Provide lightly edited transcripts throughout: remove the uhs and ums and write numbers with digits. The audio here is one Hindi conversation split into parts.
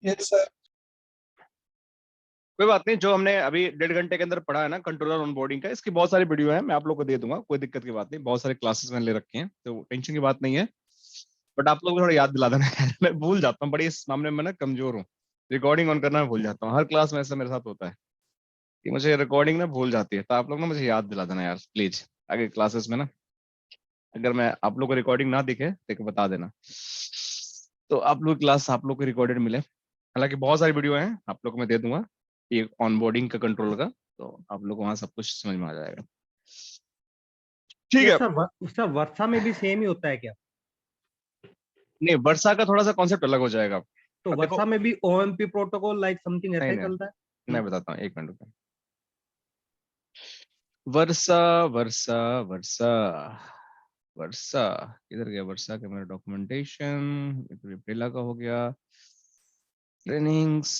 Yes sir. कोई बात नहीं, जो हमने अभी 1.5 घंटे के अंदर पढ़ा है ना कंट्रोलर ऑनबोर्डिंग का, इसकी बहुत सारी वीडियो है, मैं आप लोग को दे दूंगा, कोई दिक्कत की बात नहीं, बहुत सारे क्लासेस मैंने ले रखे हैं, तो टेंशन की बात नहीं है। बट आप लोग को थोड़ा याद दिला देना है मैं भूल जाता हूँ बड़ी, इस मामले में ना कमजोर हूँ, रिकॉर्डिंग ऑन करना मैं भूल जाता हूँ, हर क्लास में ऐसा मेरे साथ होता है कि मुझे रिकॉर्डिंग ना भूल जाती है, तो आप लोग ना मुझे याद दिला देना यार प्लीज, आगे क्लासेस में ना अगर मैं आप लोग को रिकॉर्डिंग ना दिखे तो बता देना, तो आप लोग क्लास आप लोग को रिकॉर्डेड मिले। हालांकि बहुत सारी वीडियो हैं, आप लोग को मैं दे दूंगा ये ऑनबोर्डिंग का कंट्रोल का, तो आप लोग को वहां सब कुछ समझ में आ जाएगा। ठीक ये है। सर वर्षा में भी सेम ही होता है क्या? नहीं, वर्षा का थोड़ा सा कॉन्सेप्ट अलग हो जाएगा। तो अब देखो, वर्षा में भी ओएमपी प्रोटोकॉल लाइक समथिंग ऐसा नहीं ही नहीं, चलता है? मैं बताता हूँ, एक मिनट रुको। वर्षा वर्षा वर्षा वर्षा किधर गया वर्षा का मेरा डॉक्यूमेंटेशन, अप्रेला का हो गया, ट्रेनिंग्स,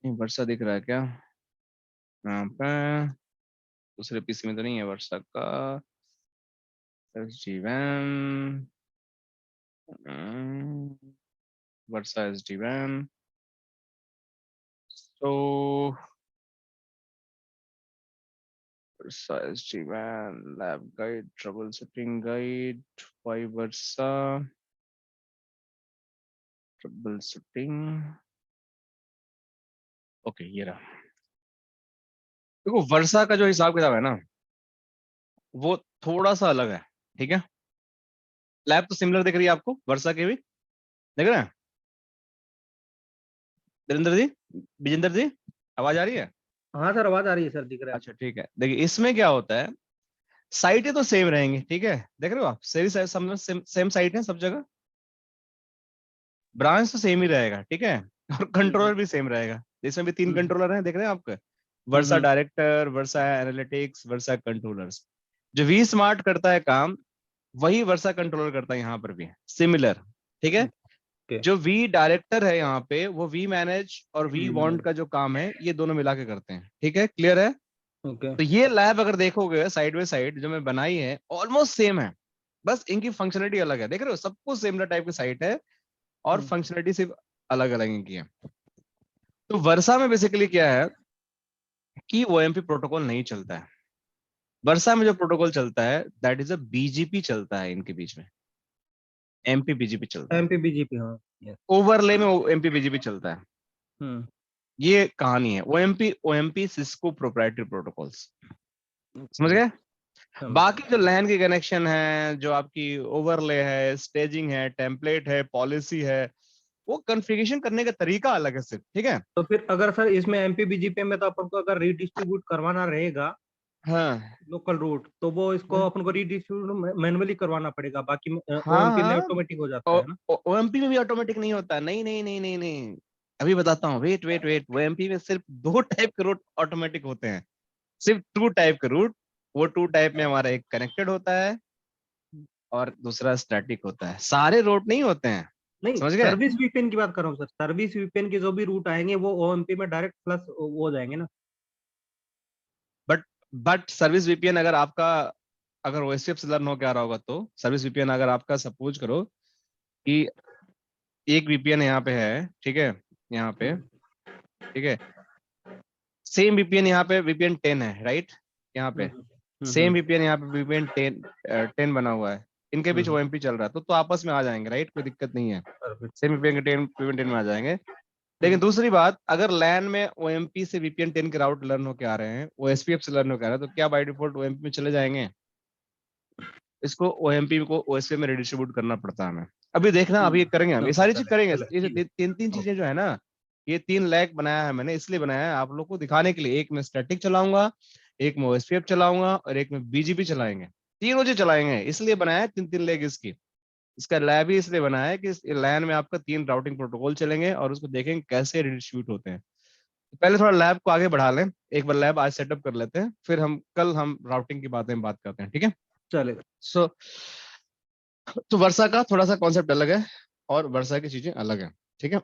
वर्षा दिख रहा है क्या यहाँ पे? दूसरे पीसी में तो नहीं है वर्षा का। जीवन वर्षा एस जीवन, तो Varsha S Jeevan lab guide troubleshooting guide, why Varsha troubleshooting, okay ये रहा। देखो वर्षा का जो हिसाब किताब है ना वो थोड़ा सा अलग है, ठीक है। लैब तो सिमिलर दिख रही है आपको वर्षा की भी, देख रहे हैं वीरेंद्र जी, विजेंद्र जी, आवाज आ रही है? हाँ सर, आवाज आ रही है सर, दिख रहा है। अच्छा ठीक है, देखिए इसमें क्या होता है, साइटें तो सेम रहेंगी, ठीक है, देख रहे हो आप सेम साइट है सब जगह, ब्रांच तो सेम ही रहेगा, ठीक है, और कंट्रोलर भी सेम रहेगा। इसमें भी 3 कंट्रोलर हैं, देख रहे हैं आपके, वर्षा हम्म। डायरेक्टर, वर्षा एनालिटिक्स, वर्षा कंट्रोलर्स। जो वी स्मार्ट करता है काम वही वर्षा कंट्रोलर करता है यहाँ पर भी, सिमिलर, ठीक है। ओके। जो वी डायरेक्टर है यहाँ पे वो वी मैनेज और वी वांट का जो काम है ये दोनों मिला के करते हैं, ठीक है, क्लियर है। ओके। तो ये लैब अगर देखोगे साइड बाय साइड जो मैं बनाई है ऑलमोस्ट सेम है, बस इनकी फंक्शनलिटी अलग है, देख रहे हो सब कुछ सिमिलर टाइप की साइट है और फंक्शनलिटी सिर्फ अलग अलग इनकी है। तो वर्षा में बेसिकली क्या है कि ओएमपी प्रोटोकॉल नहीं चलता है, वर्षा में जो प्रोटोकॉल चलता है दैट इज अ बीजीपी चलता है, इनके बीच में एमपी बीजीपी चलता है, एमपी बीजीपी, हाँ। यस। ओवरले में एमपी बीजीपी चलता है। हम्म। ये कहानी है OMP OMP Cisco proprietary protocols, समझ ओके। गए। समझ बाकी जो लैन की कनेक्शन है, जो आपकी ओवरले है, स्टेजिंग है, टेम्पलेट है, पॉलिसी है, वो कॉन्फ़िगरेशन करने का तरीका अलग है सिर्फ, ठीक है। तो फिर अगर सर इसमें एमपी बीजीपी में तो अपन को अगर रीडिस्ट्रीब्यूट करवाना रहेगा हाँ लोकल रूट, तो वो इसको अपन को रीडिस्ट्रीब्यूट मैनुअली करवाना पड़ेगा, बाकी हाँ ओएमपी में हाँ, ऑटोमेटिक हो जाता है ना? ओएमपी में भी ऑटोमेटिक नहीं होता, नहीं नहीं नहीं नहीं नहीं, अभी बताता हूँ, वेट वेट वेट, ओएमपी में सिर्फ 2 टाइप के रूट ऑटोमेटिक होते हैं, सिर्फ 2 टाइप के रूट। वो 2 टाइप में हमारा एक कनेक्टेड होता है और दूसरा स्टैटिक होता है, सारे रूट नहीं होते हैं, नहीं, समझ गए। सर्विस वीपीएन की बात कर रहा हूँ सर, सर्विस वीपीएन के जो भी रूट आएंगे वो ओएमपी में डायरेक्ट प्लस वो हो जाएंगे ना? बट बट सर्विस वीपीएन अगर आपका, अगर ओएसपीएफ से लर्न होकर आ रहा होगा तो सर्विस वीपीएन अगर आपका सपोज करो कि एक वीपीएन यहाँ पे है, ठीक है, यहाँ पे, ठीक है, सेम वीपीएन यहाँ पे वीपीएन 10 है, राइट, यहाँ पे सेम वीपीएन यहाँ पे वीपीएन 10 बना हुआ है, इनके बीच ओएमपी चल रहा है, तो आपस में आ जाएंगे, राइट, कोई दिक्कत नहीं है, सेम वीपीएन के 10 वीपीएन 10 में आ जाएंगे। लेकिन दूसरी बात, अगर लैन में ओएमपी से वीपीएन 10 के राउट लर्न होकर आ रहे हैं, ओएसपीएफ से लर्न होकर आ रहे हैं, तो क्या बाय डिफॉल्ट ओएमपी में चले जाएंगे? इसको ओएमपी को ओएसपीएफ में रिडिस्ट्रीब्यूट करना पड़ता है हमें। अभी देखना, अभी ये करेंगे हम, ये सारी चीज करेंगे, ये जो तीन तीन चीजें जो है ना, ये 3 लैग बनाया है मैंने, इसलिए बनाया है आप लोग को दिखाने के लिए, एक में स्टैटिक चलाऊंगा, एक में ओएसपीएफ चलाऊंगा और एक में बीजीपी चलाएंगे, तीनों चीज चलाएंगे, इसलिए बनाया है 3 3 लैग इसकी। इसका लैब ही इसलिए बनाया है कि इस लैन में आपका 3 राउटिंग प्रोटोकॉल चलेंगे और उसको देखेंगे कैसे डिस्ट्रीब्यूट होते हैं। तो पहले थोड़ा लैब को आगे बढ़ा लें, एक बार लैब आज सेटअप कर लेते हैं, फिर हम कल हम राउटिंग की बातें बात करते हैं, ठीक है। चलेगा। सो तो वर्षा का थोड़ा सा कॉन्सेप्ट अलग है और वर्षा की चीजें अलग है, ठीक है।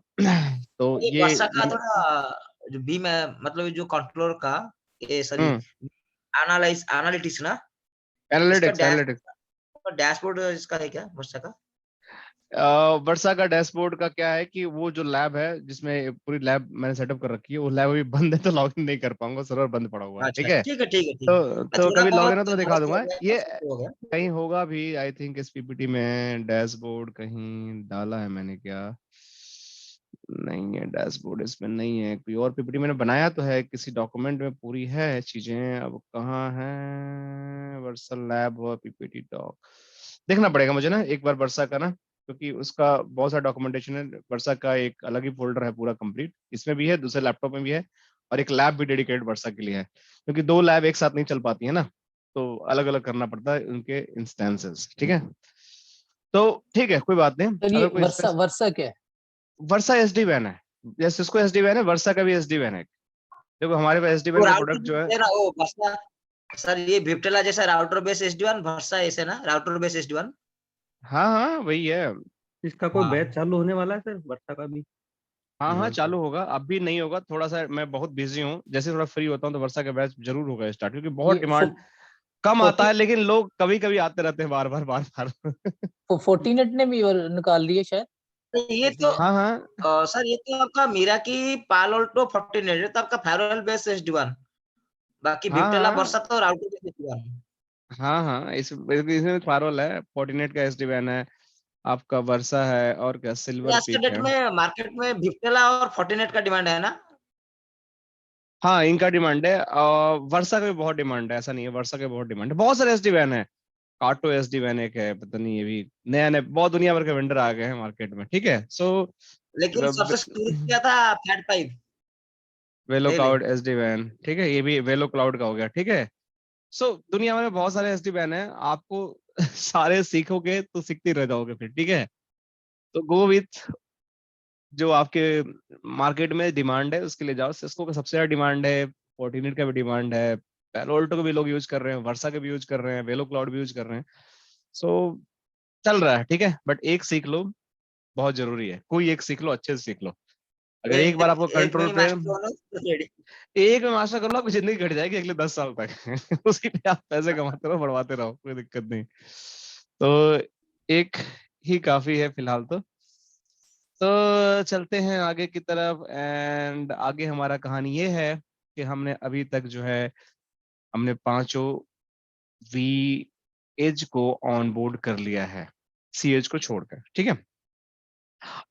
तो ये ये वर्षा का थोड़ा जो बी में मतलब जो कंट्रोलर का ये सॉरी एनालिटिक्स ना, इसका एनालिटिक्स एनालिटिक्स डैशबोर्ड इसका है क्या वर्षा का? वर्षा का डैशबोर्ड का क्या है कि वो जो लैब है जिसमें पूरी लैब मैंने सेटअप कर रखी है, वो लैब अभी बंद है तो लॉगिन नहीं कर पाऊंगा, सर्वर बंद पड़ा हुआ है, ठीक अच्छा, है। ठीक है, ठीक है, ठीक है। तो थोड़ा कभी लॉगिन है बहुत तो मैं दिखा मस्त हो दूंगा गया, ये। मस्त हो गया। कहीं होगा भी आई थिंक इस पीपीटी में डैशबोर्ड कहीं डाला है मैंने क्या? नहीं है, डैशबोर्ड इसमें नहीं है। कोई और पीपीटी मैंने बनाया तो है, किसी डॉक्यूमेंट में पूरी है चीजें, अब कहाँ है वर्सल लैब और पीपीटी डॉक? देखना पड़ेगा मुझे ना एक बार वर्षा का ना, क्योंकि उसका बहुत सारा डॉक्यूमेंटेशन है। वर्षा का एक अलग ही फोल्डर है पूरा कंप्लीट, इसमें भी है, दूसरे लैपटॉप में भी है, और एक लैब भी डेडिकेटेड वर्षा के लिए है, क्योंकि दो लैब एक साथ नहीं चल पाती है ना, तो अलग अलग करना पड़ता है उनके इंस्टेंसेस, ठीक है। तो ठीक है, कोई बात नहीं। सर ये अगर कोई वर्षा वर्षा क्या है? वर्षा एसडी वैन है, जैसे इसको एसडी वैन है, वर्षा का भी एसडी वैन है। देखो हमारे पास एसडी वो वैन का राउटर प्रोडक्ट जो है, ना, वो वर्षा, सर ये विप्टेला जैसा राउटर बेस SD1, वर्षा ऐसे ना राउटर बेस SD1। हाँ हाँ वही है। इसका कोई हाँ, बैच चालू होने वाला है सर वर्षा का भी हाँ हाँ फिलहाल तो? चालू होगा, अभी नहीं होगा, थोड़ा सा मैं बहुत बिजी हूँ, जैसे थोड़ा फ्री होता हूँ तो वर्षा का बैच जरूर होगा स्टार्ट, क्योंकि बहुत ये डिमांड कम आता 40 है, लेकिन लोग कभी कभी आते रहते हैं बार बार बार बार। 14नेट ने भी निकाल लिए शायद तो ये तो SDN। हाँ हाँ सर ये तो आपका मीरा की पालोल्टो 14 है तो आपका फायरवॉल बेस SD1। बाकी हाँ विप्टेला हाँ वर्षा तो राउटर बेस SD1। हाँ हाँ इसमें फायरवॉल है, फोर्टिनेट का एसडी वैन है, आपका वर्षा है, और क्या सिल्वर आज के पीक डेट है। में मार्केट में विप्टेला और 14 का डिमांड है ना। हाँ इनका डिमांड है, और वर्षा का भी बहुत डिमांड है, ऐसा नहीं है, वर्षा का भी बहुत डिमांड है, बहुत सारे एसडी वैन है। काटो एसडी वैन एक है, पता नहीं ये भी नया नया, बहुत दुनिया भर के वेंडर आ गए हैं मार्केट में, ठीक है। सो लेकिन सबसे शुरू किया था फैट 5 वेलो ले ले। क्लाउड एसडी वैन, ठीक है, ये भी वेलो क्लाउड का हो गया, ठीक है। सो दुनिया में बहुत सारे एसडी वैन है, आपको सारे सीखोगे तो सीखते रह जाओगे फिर, ठीक है। तो गो विथ जो आपके मार्केट में डिमांड है उसके लिए जाओ। सिस्को का सबसे ज्यादा डिमांड है, फोर्टिनेट का भी डिमांड है, पैलोल्टो को भी लोग यूज कर रहे हैं, वर्षा का भी यूज कर रहे हैं, वेलो क्लाउड भी यूज कर रहे हैं। सो चल रहा है, ठीक है, बट एक सीख लो, बहुत जरूरी है, कोई एक सीख लो, अच्छे से सीख लो। अगर एक बार एक आपको एक में कंट्रोल ही पे मास्टर होना तो रेडी। एक में मास्टर कर लो, आपकी जिंदगी कट जाएगी अगले 10 साल तक। उसी पे आप पैसे कमाते रहो, बढ़वाते रहो, कोई दिक्कत नहीं। तो एक ही काफी है फिलहाल तो चलते हैं आगे की तरफ। एंड आगे हमारा कहानी ये है कि हमने अभी तक जो है हमने पांचों वी एज को ऑन बोर्ड कर लिया है, सी एज को छोड़कर, ठीक है।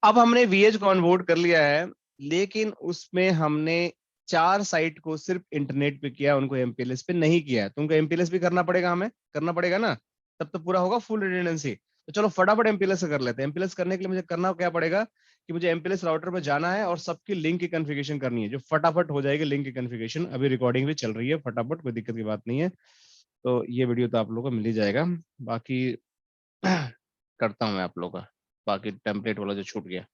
अब हमने वी एज को ऑन बोर्ड कर लिया है, लेकिन उसमें हमने 4 साइट को सिर्फ इंटरनेट पे किया, उनको एमपीएलएस पे नहीं किया है। तुमको एमपीएलएस भी करना पड़ेगा, हमें करना पड़ेगा ना, तब तो पूरा होगा फुल रिडंडेंसी। तो चलो फटाफट एमपीएलएस से कर लेते हैं। एमपीएलएस करने के लिए मुझे करना क्या पड़ेगा कि मुझे एमपीएलएस राउटर पे जाना है और सबकी लिंक की कॉन्फ़िगरेशन करनी है, जो फटाफट हो जाएगी लिंक की कॉन्फ़िगरेशन। अभी रिकॉर्डिंग भी चल रही है, फटाफट, कोई दिक्कत की बात नहीं है। तो ये वीडियो तो आप लोगों को मिल ही जाएगा, बाकी करता हूँ मैं आप लोगों का, बाकी टेम्पलेट वाला जो छूट गया।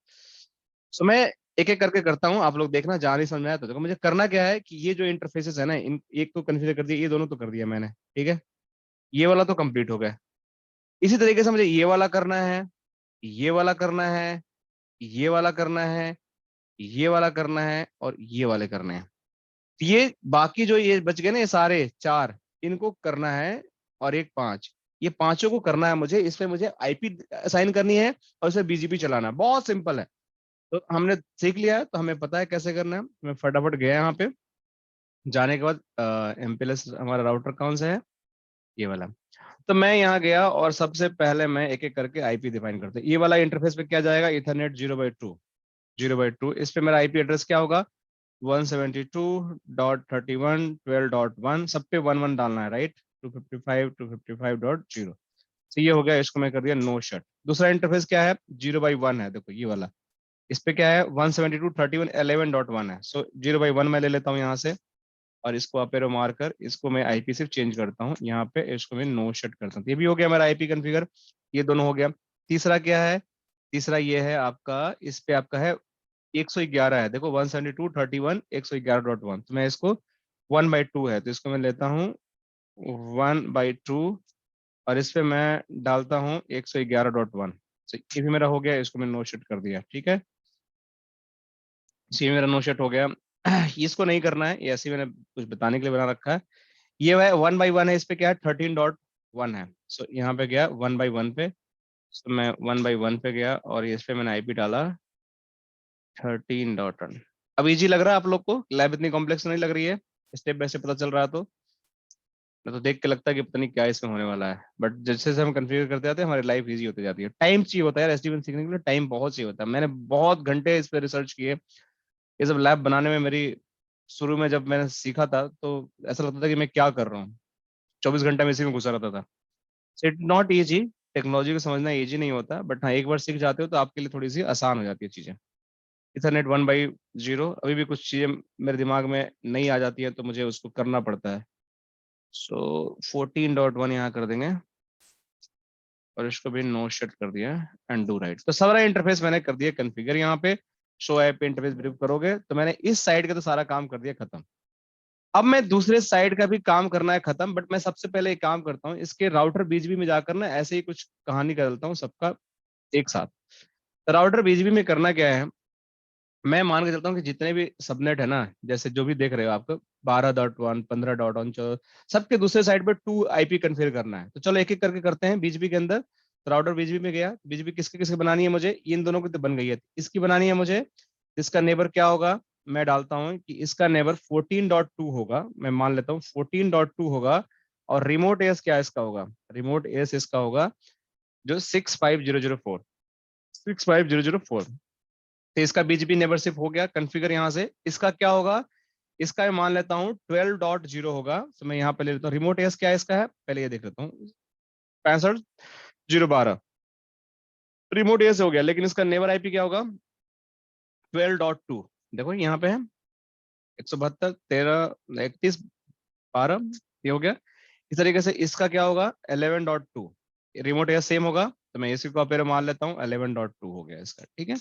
सो मैं एक एक करके करता हूँ, आप लोग देखना, जहाँ नहीं समझ में आया तो देखो। मुझे करना क्या है कि ये जो इंटरफेसेस है ना, इन एक तो कन्फिगर कर दिया, ये दोनों तो कर दिया मैंने, ठीक है, ये वाला तो कंप्लीट हो गया। इसी तरीके से मुझे ये वाला करना है, ये वाला करना है, ये वाला करना है, ये वाला करना है, और ये वाले करने हैं। तो ये बाकी जो ये बच गए ना, ये सारे 4, इनको करना है, और एक 5, ये पांचों को करना है मुझे। इसमें मुझे आईपी असाइन करनी है और इसे बीजीपी चलाना है, बहुत सिंपल है। तो हमने सीख लिया है, तो हमें पता है कैसे करना है। मैं फटाफट गया यहाँ पे, जाने के बाद एमपीएलएस हमारा राउटर कौन सा है, ये वाला। तो मैं यहाँ गया और सबसे पहले मैं एक एक करके आईपी डिफाइन करते, ये वाला इंटरफेस पे क्या जाएगा, इथरनेट 0/2, इस पे मेरा आईपी एड्रेस क्या होगा, 172.31.12.1, सब पे 1 1 डालना है, राइट, 255.255.0। तो ये हो गया, इसको मैं कर दिया नो शट। दूसरा इंटरफेस क्या है, 0/1 है, देखो ये वाला, इस पे क्या है, 172.31.11.1 है। सो 0/1 मैं ले लेता हूँ यहाँ से, और इसको अप एरो मार कर इसको मैं आईपी सिर्फ चेंज करता हूँ यहाँ पे, इसको मैं नो शट करता हूँ। ये भी हो गया मेरा आईपी कॉन्फ़िगर, ये दोनों हो गया। तीसरा क्या है, तीसरा ये है आपका, इस पे आपका है 111 है, देखो 172.31.111.1, तो मैं इसको 1/2 है, तो इसको मैं लेता हूँ 1/2, और इस पे मैं डालता हूँ 111.1। तो ये भी मेरा हो गया, इसको मैं नो शट कर दिया, ठीक है। ये मेरा नो शट हो गया। इसको नहीं करना है, ये ऐसे ही मैंने कुछ बताने के लिए बना रखा है। ये है 1/1 है, इस पे क्या है 13.1 है। सो यहाँ पे गया 1/1 पे, तो मैं 1/1 पे गया और इस पे मैंने आईपी डाला 13.1। अब इजी लग रहा है आप लोग को? लैब इतनी कॉम्प्लेक्स नहीं लग रही है? स्टेप बाय स्टेप पता चल रहा है तो? मैं तो देख के लगता है कि पता नहीं क्या इसमें होने वाला है, बट जैसे जैसे हम कन्फिगर करते जाते हैं हमारी लाइफ इजी होती जाती है। टाइम चाहिए होता है यार एसडीवन सीखने के लिए, टाइम बहुत चाहिए होता है। मैंने बहुत घंटे इस पर रिसर्च किए। ये सब लैब बनाने में मेरी, शुरू में जब मैंने सीखा था तो ऐसा लगता था कि मैं क्या कर रहा हूँ, 24 घंटा में इसी में घुसा रहता था। इट नॉट ईजी, टेक्नोलॉजी को समझना इजी नहीं होता, बट हाँ एक बार सीख जाते हो तो आपके लिए थोड़ी सी आसान हो जाती है चीजें। इथरनेट 1/0 अभी भी कुछ चीजें मेरे दिमाग में नहीं आ जाती है तो मुझे उसको करना पड़ता है। सो 14.1 यहाँ कर देंगे और इसको भी नो शेट कर दिया एंड डू राइट। तो सारा इंटरफेस मैंने कर दिया कॉन्फ़िगर। यहाँ पे शो ऐप पे इंटरफेस ब्रीफ करोगे तो मैंने इस साइड का तो सारा काम कर दिया खत्म। अब मैं दूसरे साइड का भी काम करना है खत्म, बट मैं सबसे पहले एक काम करता हूँ, इसके राउटर बीजीबी में जाकर ना ऐसे ही कुछ कहानी कर देता हूँ सबका एक साथ। तो राउटर बीजीबी में करना क्या है, मैं मान के चलता हूँ कि जितने भी सबनेट है ना, जैसे जो भी देख रहे हो आपको 12.1 15.1 सबके दूसरे साइड पे 2 आईपी कन्फिगर करना है। तो चलो एक एक करके करते हैं बीजीबी के अंदर। तो राउटर बीजीबी में गया, बीजीबी किसके किसके बनानी है मुझे, इन दोनों की तो बन गई है, इसकी बनानी है मुझे। इसका नेबर क्या होगा, मैं डालता हूँ कि इसका नेबर 14.2 होगा, मैं मान लेता हूँ 14.2 होगा। और रिमोट एस क्या इसका होगा, रिमोट एस इसका होगा जो 65004 65004। तो इसका बीजीपी नेबरशिप हो गया कॉन्फ़िगर यहाँ से। इसका क्या होगा, इसका मैं मान लेता हूँ 12.0 होगा। तो मैं यहाँ पे ले लेता हूँ रिमोट एस क्या है इसका है, पहले ये देख लेता हूँ 65.012 रिमोट एस हो गया। लेकिन इसका नेबर आईपी क्या होगा 12.2, देखो यहाँ पे है 172 13 31 12 ये हो गया। इस तरीके से इसका क्या होगा 11.2 रिमोट एस सेम होगा, तो मैं इसी को आप मान लेता हूँ 11.2 हो गया इसका, ठीक है।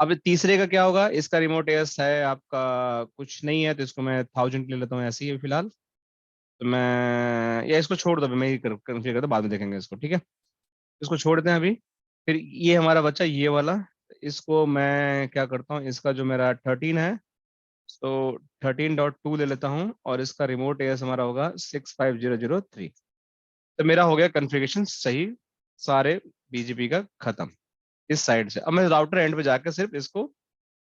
अब तीसरे का क्या होगा, इसका रिमोट एस है आपका कुछ नहीं है तो इसको मैं 1000 ले लेता हूँ ऐसे ही फिलहाल। तो मैं या इसको छोड़ दो, मैं ही कन्फिगर करता, बाद में देखेंगे इसको, ठीक है। इसको छोड़ दें अभी। फिर ये हमारा बच्चा ये वाला, इसको मैं क्या करता हूँ, इसका जो मेरा 13 है तो 13.2 ले लेता हूँ और इसका रिमोट एस हमारा होगा 65003। तो मेरा हो गया कॉन्फ़िगरेशन सही, सारे बीजीपी का खत्म इस साइड से। अब मैं राउटर एंड पे जाकर सिर्फ इसको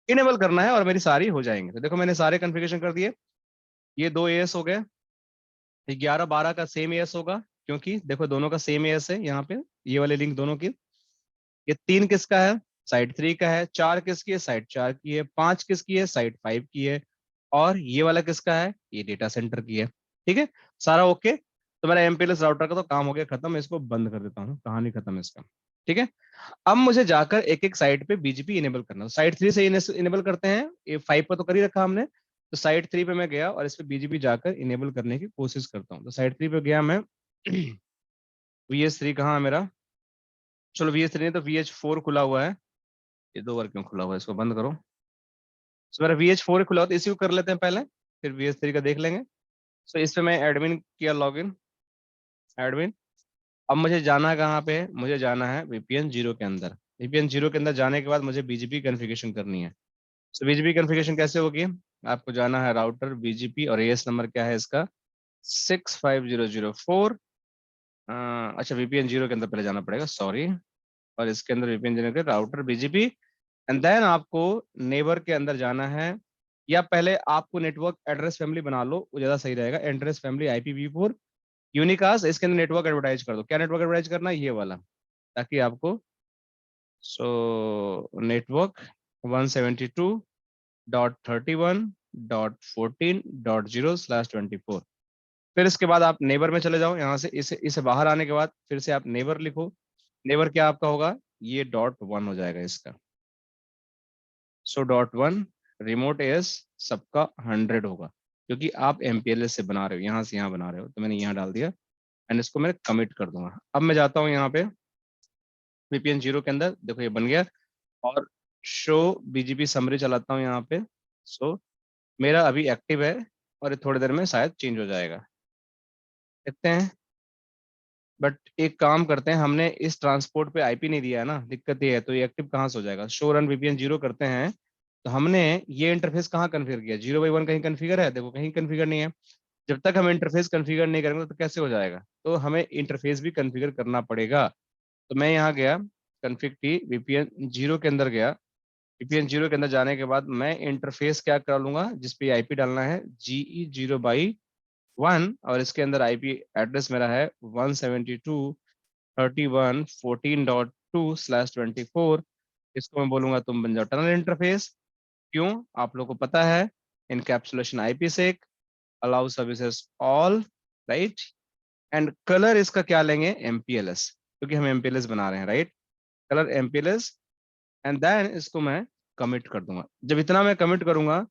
इनेबल करना है और मेरी सारी हो जाएंगे। तो देखो मैंने सारे कॉन्फ़िगरेशन कर दिए। ये 2 एएस हो गए, 11 12 का सेम एएस होगा क्योंकि देखो दोनों का सेम एएस है यहाँ पे, ये वाले लिंक दोनों की। ये 3 किसका है, साइड 3 का है। 4 किसकी है, साइड 4 की है। 5 किसकी है, साइड 5 की है। और ये वाला किसका है, ये डेटा सेंटर की है, ठीक है। सारा ओके। तो मेरा एमपीएलएस राउटर का तो काम हो गया खत्म, मैं इसको बंद कर देता हूँ, कहानी खत्म इसका, ठीक है। अब मुझे जाकर एक एक साइट पे बीजीपी इनेबल करना। साइट 3 से इनेबल करते हैं, ये 5 पर तो कर ही रखा हमने। तो साइट 3 पे मैं गया और इस पे बीजीपी जाकर इनेबल करने की कोशिश करता हूँ। तो साइट 3 पे गया मैं VH3 कहाँ है मेरा, चलो VH3 नहीं तो VH4 खुला हुआ है। ये 2 बार क्यों खुला हुआ है, इसको बंद करो। तो मेरा VH4 खुला हुआ, तो इसी को कर लेते हैं पहले, फिर VH3 का देख लेंगे। सो इस पे मैं एडमिन किया, लॉगिन एडमिन। अब मुझे जाना है कहाँ पे, मुझे जाना है VPN 0 के अंदर। VPN 0 के अंदर जाने के बाद मुझे बीजीपी कॉन्फ़िगरेशन करनी है। तो बीजीपी कॉन्फ़िगरेशन कैसे होगी, आपको जाना है राउटर बीजीपी और एएस नंबर क्या है इसका 65004। अच्छा VPN 0 के अंदर पहले जाना पड़ेगा, सॉरी। और इसके अंदर VPN 0 के राउटर बीजीपी एंड देन आपको नेबर के अंदर जाना है। या पहले आपको नेटवर्क एड्रेस फैमिली बना लो, वो ज्यादा सही रहेगा। एड्रेस फैमिली IPv4 यूनिकास्ट, इसके अंदर नेटवर्क एडवर्टाइज कर दो। क्या नेटवर्क एडवर्टाइज करना है, ये वाला, ताकि आपको नेटवर्क 172.31.14.0/24। फिर इसके बाद आप नेबर में चले जाओ, यहाँ से इसे बाहर आने के बाद फिर से आप नेबर लिखो। नेबर क्या आपका होगा, ये .1 हो जाएगा इसका। .1 रिमोट एस सबका 100 होगा क्योंकि आप MPLS से बना रहे हो, यहाँ से यहाँ बना रहे हो, तो मैंने यहाँ डाल दिया एंड इसको मैं कमिट कर दूंगा। अब मैं जाता हूँ यहाँ पे VPN 0 के अंदर, देखो ये बन गया। और शो बीजीपी समरी चलाता हूँ यहाँ पे। मेरा अभी एक्टिव है और ये थोड़ी देर में शायद चेंज हो जाएगा, देखते हैं। बट एक काम करते हैं, हमने इस ट्रांसपोर्ट पे आईपी नहीं दिया है ना, दिक्कत ये है। तो ये एक्टिव कहाँ से हो जाएगा, शो रन VPN 0 करते हैं। तो हमने ये इंटरफेस कहाँ कन्फिगर किया, 0/1 कहीं कन्फिगर है, देखो कहीं कन्फिगर नहीं है। जब तक हम इंटरफेस कन्फिगर नहीं करेंगे तो कैसे हो जाएगा, तो हमें इंटरफेस भी कन्फिगर करना पड़ेगा। तो मैं यहाँ गया कॉन्फ़िग टी VPN 0 के अंदर गया। VPN 0 के अंदर जाने के बाद मैं इंटरफेस क्या कर लूंगा, जिसपे आईपी डालना है GE0/1 और इसके अंदर आईपी एड्रेस मेरा है 172.31.14.2/24। इसको मैं बोलूंगा तुम बन जाओ टनल इंटरफेस। क्यों? आप लोग को पता है encapsulation IPsec allow services all, right. And colour इसका क्या लेंगे, MPLS, क्योंकि हम MPLS बना रहे हैं, right. Colour MPLS and then इसको मैं कमिट कर दूंगा। जब इतना मैं कमिट करूंगा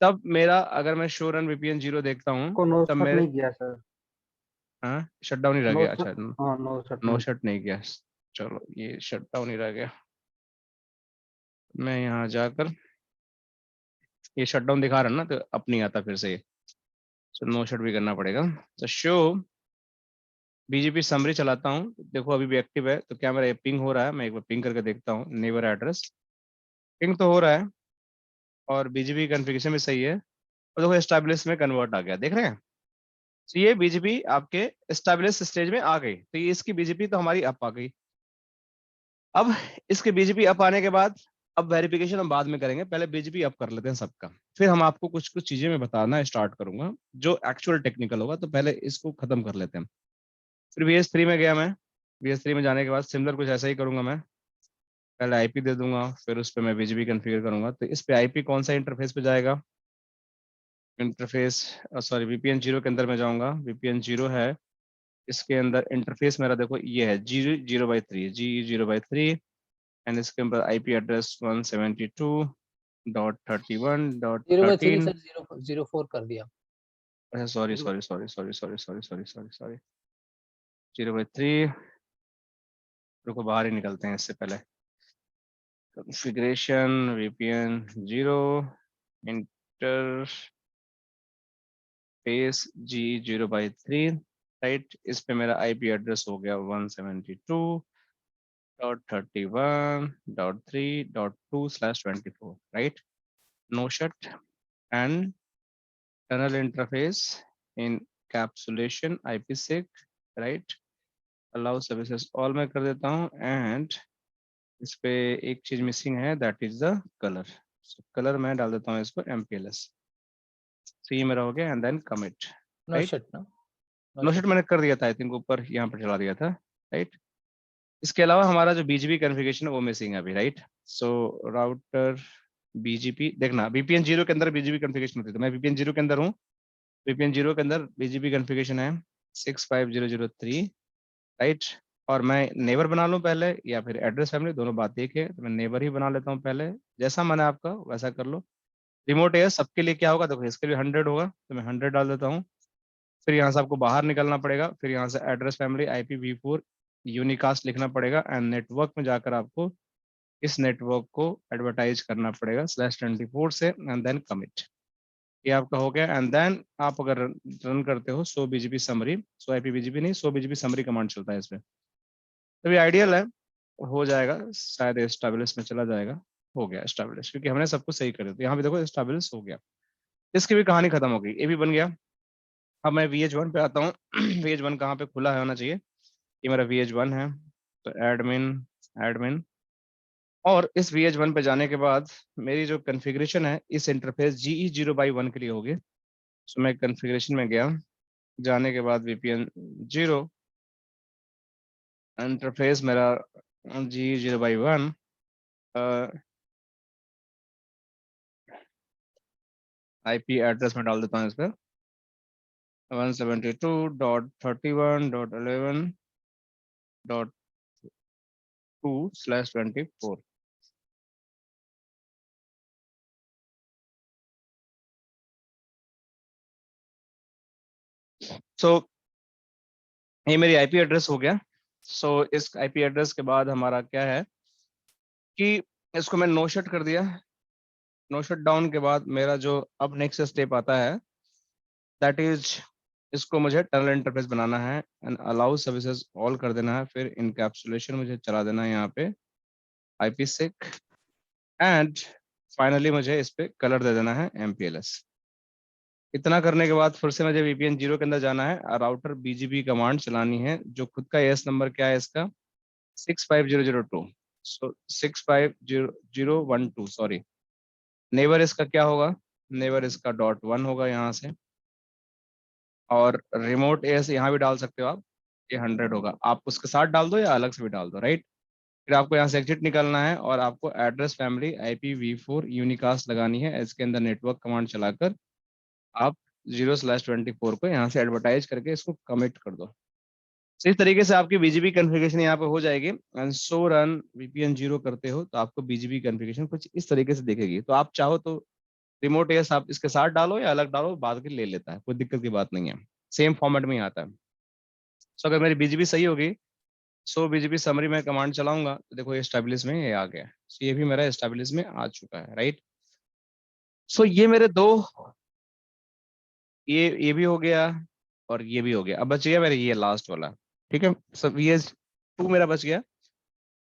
तब मेरा, अगर मैं शो रन VPN 0 देखता हूँ को नो तब शट मेरे, नहीं किया सर, हाँ शट डाउन ही रह नो गया। शट, अच्छा, हाँ नो शट नो नहीं। शट नहीं किया, चलो ये शट डाउन ही रह गया। मैं यहाँ जाकर, ये शट डाउन दिखा रहा है ना, तो अब नहीं आता फिर से ये, तो नो शट भी करना पड़ेगा। तो शो BGP समरी चलाता हूँ, देखो अभी भी एक्टिव है। तो क्या मेरा पिंग हो रहा है? मैं एक बार पिंग करके देखता हूँ। नेबर एड्रेस पिंग तो हो रहा है और BGP कॉन्फ़िगरेशन भी सही है। और देखो एस्टैब्लिश में कन्वर्ट आ गया, देख रहे हैं। तो ये BGP आपके एस्टैब्लिश स्टेज में आ गई। तो ये इसकी BGP तो हमारी अप आ गई। अब इसके BGP अप आने के बाद अब वेरिफिकेशन हम बाद में करेंगे, पहले BGP अप कर लेते हैं सबका, फिर हम आपको कुछ कुछ चीजें मैं बताना स्टार्ट करूंगा जो एक्चुअल टेक्निकल होगा। तो पहले इसको खत्म कर लेते हैं। फिर VS3 में गया मैं। VS3 में जाने के बाद सिमिलर कुछ ऐसा ही करूंगा मैं। पहले IP दे दूंगा, फिर उस पर मैं BGP कॉन्फ़िगर करूंगा। तो इस पे IP कौन सा इंटरफेस पे जाएगा? इंटरफेस, सॉरी VPN 0 के अंदर मैं जाऊंगा। VPN 0 है, इसके अंदर इंटरफेस मेरा देखो ये है GE0/3, GE0/3 एंड इसके ऊपर IP एड्रेस 0/3 172.31.13। सर 004 कर दिया। अच्छा sorry sorry sorry sorry sorry sorry sorry sorry sorry 0/3, रुको बाहर ही निकलते हैं इससे पहले। Configuration VPN 0 interface GE0/3, right. इस पे मेरा IP एड्रेस हो गया 172.31.3.2/24, right. No shut and tunnel interface encapsulation IPsec, right. Allow services all मैं कर देता हूँ। एंड इस पे एक चीज मिसिंग है, that is the colour. Colour मैं डाल देता हूँ इसको MPLS। तो ये मेरा हो गया and then commit, no right. Shut ना, नो शट मैंने कर दिया था, आई थिंक ऊपर यहाँ पर चला दिया था, राइट। इसके अलावा हमारा जो BGP कॉन्फ़िगरेशन है वो मिसिंग है अभी, राइट। सो राउटर BGP देखना, VPN 0 के अंदर BGP कॉन्फ़िगरेशन होती है। तो मैं VPN 0 के अंदर हूँ। VPN 0 के अंदर BGP कॉन्फ़िगरेशन है 65003, राइट। और मैं नेबर बना लूँ पहले या फिर एड्रेस फैमिली, दोनों बात एक है। तो मैं नेबर ही बना लेता हूँ पहले, जैसा मैंने आपका वैसा कर लो। रिमोट है सबके लिए क्या होगा, देखो इसके लिए 100 होगा, तो मैं 100 डाल देता हूँ। फिर यहाँ से आपको बाहर निकलना पड़ेगा, फिर यहाँ से एड्रेस फैमिली IPv4 यूनिकास्ट लिखना पड़ेगा एंड नेटवर्क में जाकर आपको इस नेटवर्क को एडवर्टाइज करना पड़ेगा /24 से एंड देन कमिट। ये आपका हो गया। एंड देन आप अगर रन करते हो सो BGP समरी, सो IPBGP नहीं, सो BGP समरी कमांड चलता है इसमें। तो ये आइडियल है, हो जाएगा शायद, एस्टैब्लिश में चला जाएगा। हो गया एस्टैब्लिश, क्योंकि हमने सब कुछ सही कर दिया। तो यहाँ पे देखो एस्टैब्लिश हो गया, इसकी भी कहानी खत्म हो गई, ये भी बन गया। अब मैं VH1 पे आता हूँ। VH1 कहाँ पे खुला है होना चाहिए, ये मेरा VH1 है। तो एडमिन एडमिन, और इस VH1 पे जाने के बाद मेरी जो कॉन्फ़िगरेशन है इस इंटरफेस GE0/1 के लिए होगी। सो मैं कॉन्फ़िगरेशन में गया, जाने के बाद VPN 0 इंटरफेस मेरा GE0/1, IP एड्रेस में डाल देता हूँ इस पर 172.31.11.2/24। सो ये मेरी IP एड्रेस हो गया। सो इस IP एड्रेस के बाद हमारा क्या है कि इसको मैं नो शट कर दिया। नो शट डाउन के बाद मेरा जो अब नेक्स्ट स्टेप आता है, दैट इज इसको मुझे टनल इंटरफेस बनाना है एंड अलाउ सर्विसेज ऑल कर देना है। फिर इनकैप्सुलेशन मुझे चला देना है यहाँ पे IPsec एंड फाइनली मुझे इस पे कलर दे देना है MPLS। इतना करने के बाद फिर से मुझे VPN 0 के अंदर जाना है, राउटर BGP कमांड चलानी है, जो खुद का AS नंबर क्या है इसका 65002, सो 65012, सॉरी। नेबर इसका क्या होगा, नेबर इसका .1 होगा यहाँ से, और रिमोट एस यहाँ भी डाल सकते हो आप, ये 100 होगा। आप उसके साथ डाल दो या अलग से भी डाल दो, राइट। फिर आपको यहाँ से एग्जिट निकालना है और आपको एड्रेस फैमिली IPv4 यूनिकास्ट लगानी है। इसके अंदर नेटवर्क कमांड चलाकर आप 0/24 को यहाँ से एडवर्टाइज करके इसको कमिट कर दो। तो इस तरीके से आपकी BGP कॉन्फ़िगरेशन यहाँ पे हो जाएगी। एंड सो रन VPN 0 करते हो तो आपको BGP कॉन्फ़िगरेशन कुछ इस तरीके से दिखेगी। तो आप चाहो तो रिमोट एस आप इसके साथ डालो या अलग डालो, बाद के ले लेता है, कोई दिक्कत की बात नहीं है, सेम फॉर्मेट में ही आता है। सो अगर मेरी BGP सही होगी, सो BGP समरी में कमांड चलाऊंगा तो देखो एस्टेब्लिश में ये आ गया। सो ये भी मेरा एस्टेब्लिश में आ चुका है, राइट। सो ये मेरे दो, ये भी हो गया और ये भी हो गया। अब बच गया मेरे ये लास्ट वाला, ठीक है। सो VS2 मेरा बच गया।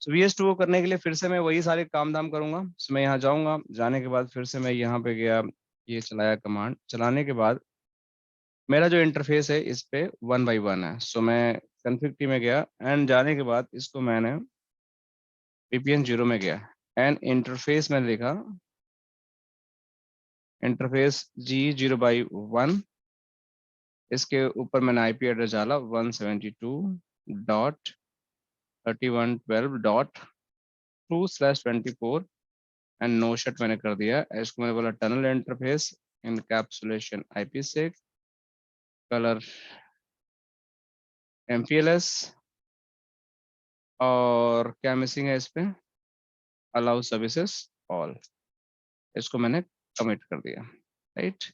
सो VS2 को करने के लिए फिर से मैं वही सारे काम धाम करूंगा। सो मैं यहाँ जाऊंगा, जाने के बाद फिर से मैं यहाँ पे गया, ये चलाया कमांड, चलाने के बाद मेरा जो इंटरफेस है इस पे 1 by 1 है। सो मैं कॉन्फ़िग टी में गया एंड जाने के बाद इसको मैंने VPN 0 में गया एंड इंटरफेस मैंने देखा, इंटरफेस G0/1, इसके ऊपर मैंने IP एड्रेस डाला 172.3112.2/24 एंड नो शट मैंने कर दिया। इसको मैंने बोला tunnel interface encapsulation IPsec colour MPLS, और क्या मिसिंग है इस पे, अलाउ सर्विसेज ऑल, इसको मैंने कमिट कर दिया, राइट।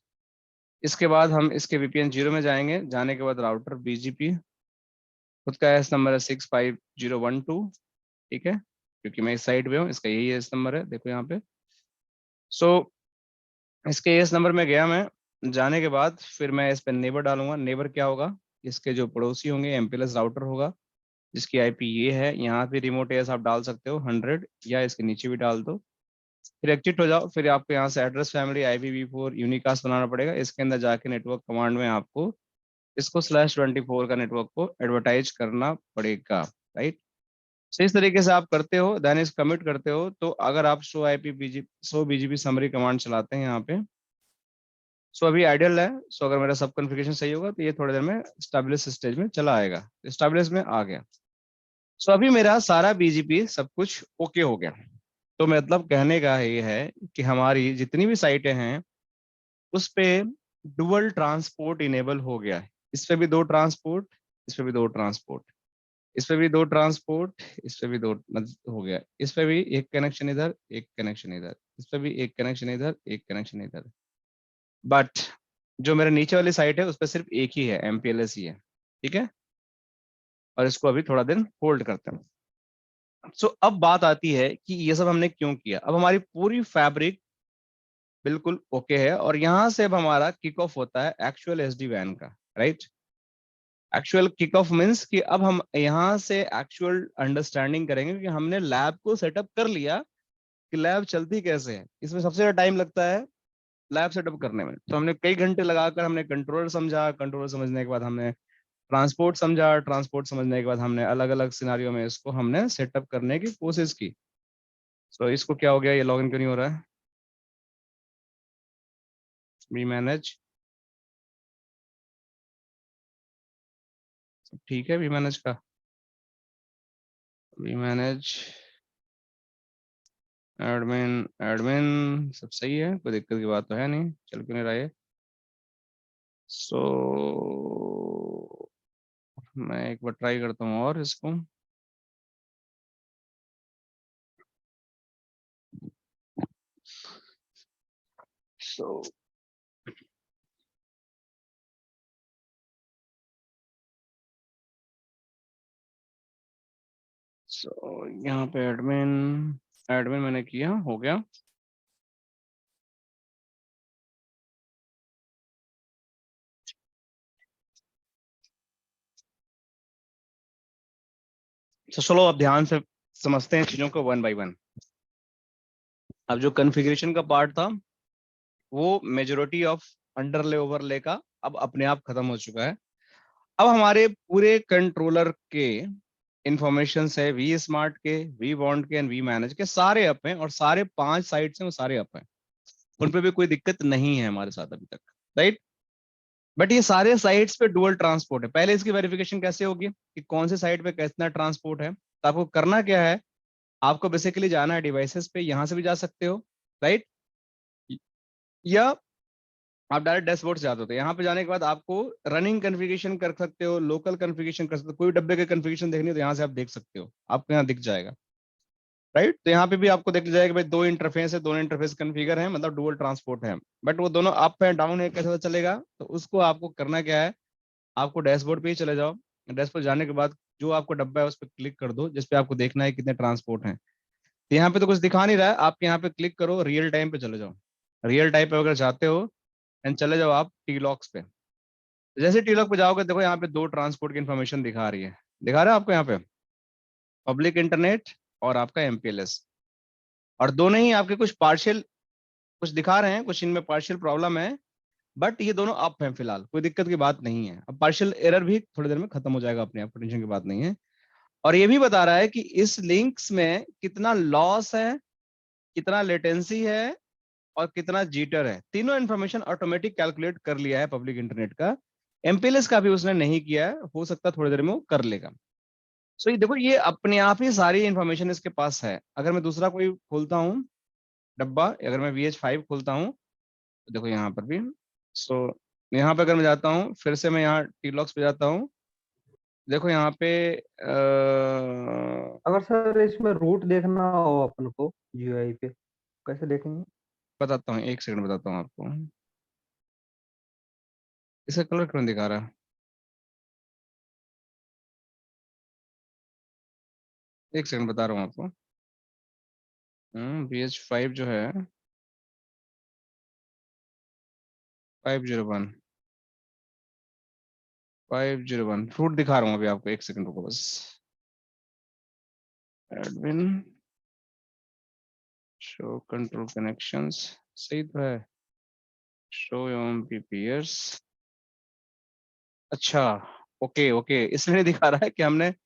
इसके बाद हम इसके VPN 0 में जाएंगे, जाने के बाद राउटर BGP, खुद का एस नंबर है 65012, ठीक है, क्योंकि मैं इस साइड पे हूँ, इसका यही एस नंबर है, देखो यहाँ पे। सो इसके एस नंबर में गया मैं, जाने के बाद फिर मैं इस पे नेबर डालूंगा। नेबर क्या होगा, इसके जो पड़ोसी होंगे MPLS राउटर होगा जिसकी IP ये है। यहाँ पे रिमोट एस आप डाल सकते हो 100 या इसके नीचे भी डाल दो। फिर एग्जिट हो जाओ, फिर आपको यहाँ से एड्रेस फैमिली IPv4 यूनिकास्ट बनाना पड़ेगा। इसके अंदर जाके नेटवर्क कमांड में आपको इसको /24 का नेटवर्क को एडवर्टाइज करना पड़ेगा, राइट। सो इस तरीके से आप करते हो, देन इस कमिट करते हो। तो अगर आप शो BGP समरी कमांड चलाते हैं यहाँ पे, सो अभी आइडियल है। सो अगर मेरा सब कॉन्फ़िगरेशन सही होगा तो ये थोड़ी देर में स्टेबलिश स्टेज में चला आएगा, स्टेबलिश में आ गया। सो अभी मेरा सारा BGP सब कुछ ओके हो गया। तो मतलब कहने का ये है कि हमारी जितनी भी साइटें हैं उस पे डुअल ट्रांसपोर्ट इनेबल हो गया है। इस पे भी 2 ट्रांसपोर्ट, इस पे भी 2 ट्रांसपोर्ट, इस पे भी 2 ट्रांसपोर्ट, इस पे भी 2 हो गया। इस पे भी एक कनेक्शन इधर, एक कनेक्शन इधर, इस पे भी एक कनेक्शन इधर, एक कनेक्शन इधर। बट जो मेरे नीचे वाली साइट है उस पर सिर्फ एक ही है, MPLS ही है, ठीक है। और इसको अभी थोड़ा दिन होल्ड करते हैं। सो अब बात आती है कि ये सब हमने क्यों किया। अब हमारी पूरी फैब्रिक बिल्कुल ओके है और यहाँ से अब हमारा किक ऑफ होता है एक्चुअल SD-WAN का, right. Actual kick off means कि अब हम यहाँ से एक्चुअल अंडरस्टैंडिंग करेंगे कि हमने लैब को सेटअप कर लिया कि लैब चलती कैसे है। इसमें सबसे ज्यादा टाइम लगता है लैब सेटअप करने में। तो हमने कई घंटे लगाकर हमने कंट्रोलर समझा, कंट्रोलर समझने के बाद हमने ट्रांसपोर्ट समझा, ट्रांसपोर्ट समझने के बाद हमने अलग अलग सिनारियों में इसको हमने सेटअप करने की कोशिश की। सो इसको क्या हो गया, ये लॉगिन क्यों नहीं हो रहा है, वी मैनेज, ठीक है, वी मैनेज का, वी मैनेज एडमिन, एडमिन सब सही है, कोई दिक्कत की बात तो है नहीं, चल क्यों नहीं रहा है। सो मैं एक बार ट्राई करता हूँ और इसको, सो यहाँ पे एडमिन, एडमिन मैंने किया, हो गया। तो चलो अब ध्यान से समझते हैं चीजों को 1 by 1। अब जो कॉन्फ़िगरेशन का पार्ट था वो मेजोरिटी ऑफ अंडरले ओवरले का अब अपने आप खत्म हो चुका है। अब हमारे पूरे कंट्रोलर के इंफॉर्मेशन है वी स्मार्ट के, वी बॉन्ड के एंड वी मैनेज के, सारे अप हैं और सारे 5 साइट्स हैं वो सारे अप हैं, उन पे भी कोई दिक्कत नहीं है हमारे साथ अभी तक, राइट। बट ये सारे साइट्स पे डुअल ट्रांसपोर्ट है। पहले इसकी वेरिफिकेशन कैसे होगी कि कौन से साइट पे कितना ट्रांसपोर्ट है। तो आपको करना क्या है, आपको बेसिकली जाना है डिवाइसेस पे, यहां से भी जा सकते हो, राइट, या आप डायरेक्ट डैशबोर्ड से जाते हो। तो यहाँ पे जाने के बाद आपको रनिंग कॉन्फ़िगरेशन कर सकते हो, लोकल कॉन्फ़िगरेशन कर सकते हो, कोई डब्बे के कॉन्फ़िगरेशन देखनी हो तो यहाँ से आप देख सकते हो, आपको यहाँ दिख जाएगा, राइट। तो यहाँ पे भी आपको दिख जाएगा भाई 2 इंटरफेस है, दोनों इंटरफेस कॉन्फ़िगर है, मतलब डुअल ट्रांसपोर्ट है, बट वो दोनों अप है डाउन है, कैसे पता चलेगा। तो उसको आपको करना क्या है, आपको डैशबोर्ड पे ही चले जाओ। डैशबोर्ड जाने के बाद जो आपको डब्बा है उस पर क्लिक कर दो, जिसपे आपको देखना है कितने ट्रांसपोर्ट हैं। तो यहाँ पे तो कुछ दिखा नहीं रहा है, आप यहाँ पे क्लिक करो, रियल टाइम पे चले जाओ। रियल टाइम पे अगर जाते हो एंड चले जाओ आप टी लॉक्स पे। जैसे टी लॉक पे जाओगे देखो यहाँ पे 2 ट्रांसपोर्ट की इन्फॉर्मेशन दिखा रही है, दिखा रहा है आपको यहाँ पे पब्लिक इंटरनेट और आपका एमपीएलएस, और दोनों ही आपके कुछ पार्शियल कुछ दिखा रहे हैं, कुछ इनमें पार्शियल प्रॉब्लम है, बट ये दोनों अप हैं फिलहाल, कोई दिक्कत की बात नहीं है। अब पार्शियल एरर भी थोड़ी देर में खत्म हो जाएगा अपने आप, टेंशन की बात नहीं है। और ये भी बता रहा है कि इस लिंक्स में कितना लॉस है, कितना लेटेंसी है और कितना जीटर है, तीनों इन्फॉर्मेशन ऑटोमेटिक कैलकुलेट कर लिया है पब्लिक इंटरनेट का। एमपीएलएस का भी उसने नहीं किया है, हो सकता है थोड़ी देर में वो कर लेगा। सो ये देखो ये अपने आप ही सारी इंफॉर्मेशन इसके पास है। अगर मैं दूसरा कोई खोलता हूँ डब्बा, अगर मैं VH5 खोलता हूँ तो देखो यहाँ पर भी, सो यहाँ पे अगर मैं जाता हूँ फिर से, मैं यहाँ टी लॉक्स पे जाता हूँ, देखो यहाँ पे अगर सर इसमें रूट देखना हो अपन को जीयूआई पे, कैसे देखेंगे? बताता हूँ, एक सेकंड बताता हूँ आपको। इसका कलर क्यों दिखा रहा है, एक सेकंड बता रहा हूँ आपको। VH5 जो है 501 फ्रूट दिखा रहा हूँ अभी आपको, एक सेकंड रुको बस। एडमिन शो कंट्रोल कनेक्शंस, सही तो है, शो एमपी पीयर्स, अच्छा ओके ओके, इसलिए नहीं दिखा रहा है कि हमने अभी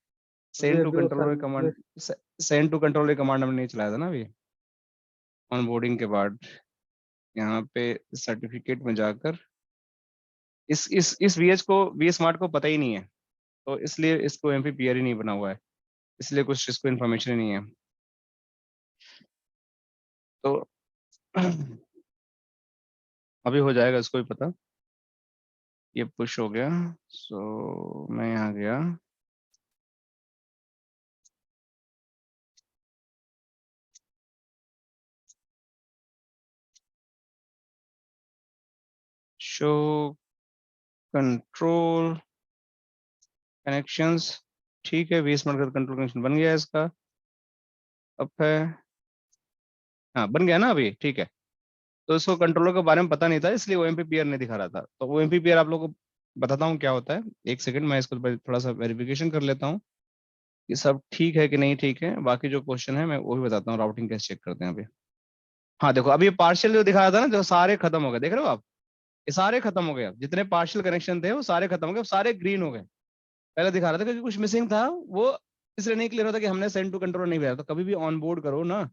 सेंड टू अभी वो controller command, send to controller command हमने नहीं चलाया था ना अभी ऑनबोर्डिंग के बाद। यहाँ पे सर्टिफिकेट में जाकर इस VH को, वी स्मार्ट को पता ही नहीं है, तो इसलिए इसको एमपी पीयर ही नहीं बना हुआ है, इसलिए कुछ इसको इन्फॉर्मेशन ही नहीं है। तो अभी हो जाएगा इसको भी पता। ये पुश हो गया, सो मैं यहाँ गया, शो कंट्रोल कनेक्शंस, ठीक है, वी स्मार्ट का कंट्रोल कनेक्शन बन गया इसका, अब है, हाँ बन गया ना अभी, ठीक है। तो इसको कंट्रोलर के बारे में पता नहीं था, इसलिए ओएमपी पीयर नहीं दिखा रहा था। तो ओएमपी पीयर आप लोगों को बताता हूँ क्या होता है, एक सेकंड मैं इसको थोड़ा सा वेरिफिकेशन कर लेता हूँ कि सब ठीक है कि नहीं ठीक है। बाकी जो क्वेश्चन है मैं वो भी बताता हूँ, राउटिंग कैसे चेक करते हैं अभी। हाँ देखो अभी पार्शियल जो दिखा रहा था ना, जो सारे खत्म हो गए, देख रहे हो आप, ये सारे खत्म हो गए, अब जितने पार्शियल कनेक्शन थे वो सारे खत्म हो गए, अब सारे ग्रीन हो गए। पहले दिखा रहा था क्योंकि कुछ मिसिंग था, वो इसलिए नहीं क्लियर होता कि हमने सेंड टू कंट्रोल नहीं भेजा। तो कभी भी ऑन बोर्ड करो ना,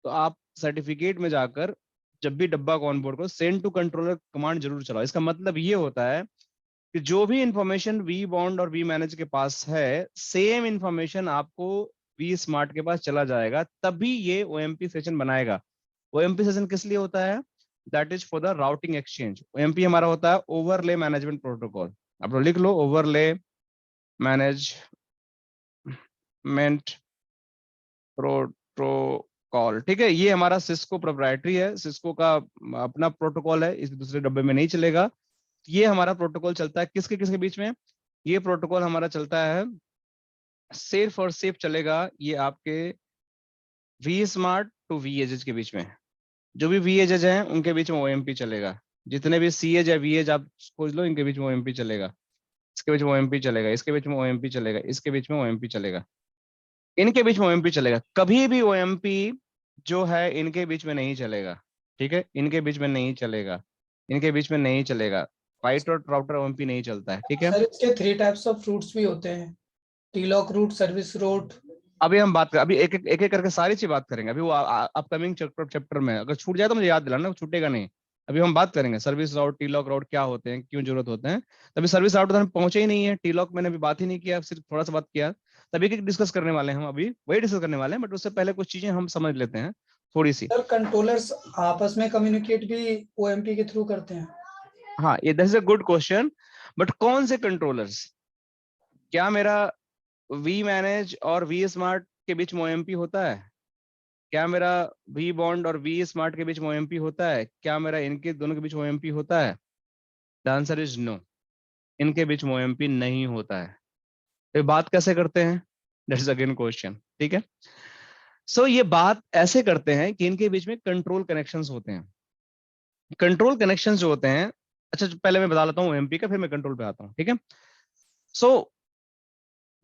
तो आप सर्टिफिकेट में जाकर जब भी डब्बा को ऑन बोर्ड करो, सेंड टू कंट्रोलर कमांड जरूर चलाओ। इसका मतलब ये होता है कि जो भी इंफॉर्मेशन वी बॉन्ड और वी मैनेज के पास है, सेम इंफॉर्मेशन आपको वी स्मार्ट के पास चला जाएगा, तभी ये ओएमपी सेशन बनाएगा। ओएमपी सेशन किस लिए होता है, that is for the routing exchange. OMP हमारा होता है ओवरले मैनेजमेंट प्रोटोकॉल, आप लोग लिख लो, ओवरले मैनेजमेंट प्रोटोकॉल, ठीक है। ये हमारा सिस्को प्रोप्राइटरी है, सिस्को का अपना प्रोटोकॉल है, इस दूसरे डब्बे में नहीं चलेगा। ये हमारा प्रोटोकॉल चलता है किसके किसके बीच में, ये प्रोटोकॉल हमारा चलता है सिर्फ और सिर्फ चलेगा ये आपके V smart to V edges के बीच में। जो भी वी एजेज हैं उनके बीच में ओएमपी चलेगा, जितने भी सी एज या वी एज आप खोज लो, इनके बीच में ओएमपी चलेगा, इसके बीच में ओएमपी चलेगा, इसके बीच में ओएमपी चलेगा, इसके बीच में ओएमपी चलेगा, इनके बीच में ओएमपी चलेगा। कभी भी ओएमपी जो है इनके बीच में नहीं चलेगा, ठीक है, इनके बीच में नहीं चलेगा, इनके बीच में नहीं चलेगा। पाइट और राउटर ओएमपी नहीं चलता है, ठीक है। सर इसके 3 टाइप्स ऑफ फ्रूट्स भी होते हैं। टीलॉक रूट, सर्विस रूट। अभी हम बात कर, अभी एक एक करके सारी चीज बात करेंगे। अभी वो अपकमिंग चैप्टर में, अगर छूट जाए तो मुझे याद दिलाना, छूटेगा नहीं। अभी हम बात करेंगे सर्विस राउट, टी लॉक राउट क्या होते हैं, क्यों जरूरत होते हैं। तभी सर्विस राउट तो हम पहुंचे ही नहीं है, टी लॉक मैंने अभी बात ही नहीं किया, सिर्फ थोड़ा सा बात किया। तभी डिस्कस करने वाले हैं हम, अभी वही डिस्कस करने वाले हैं, बट उससे पहले कुछ चीजें हम समझ लेते हैं थोड़ी सी। सर कंट्रोलर्स आपस में कम्युनिकेट भी ओएमपी के थ्रू करते हैं? हाँ, ये that is a good question, but कौन से कंट्रोलर्स? क्या मेरा वी मैनेज और वी स्मार्ट के बीच में ओएमपी होता है? क्या मेरा वी बॉन्ड और वी स्मार्ट के बीच में ओएमपी होता है? क्या मेरा इनके दोनों के बीच में ओएमपी होता है? द आंसर इज नो, इनके बीच में ओएमपी नहीं होता है। तो बात कैसे करते हैं? दैट इज अगेन क्वेश्चन, ठीक है। सो ये बात ऐसे करते हैं कि इनके बीच में कंट्रोल कनेक्शंस होते हैं। कंट्रोल कनेक्शंस जो होते हैं, अच्छा पहले मैं बता लेता हूँ ओएमपी का, फिर मैं कंट्रोल पे आता हूँ, ठीक है। सो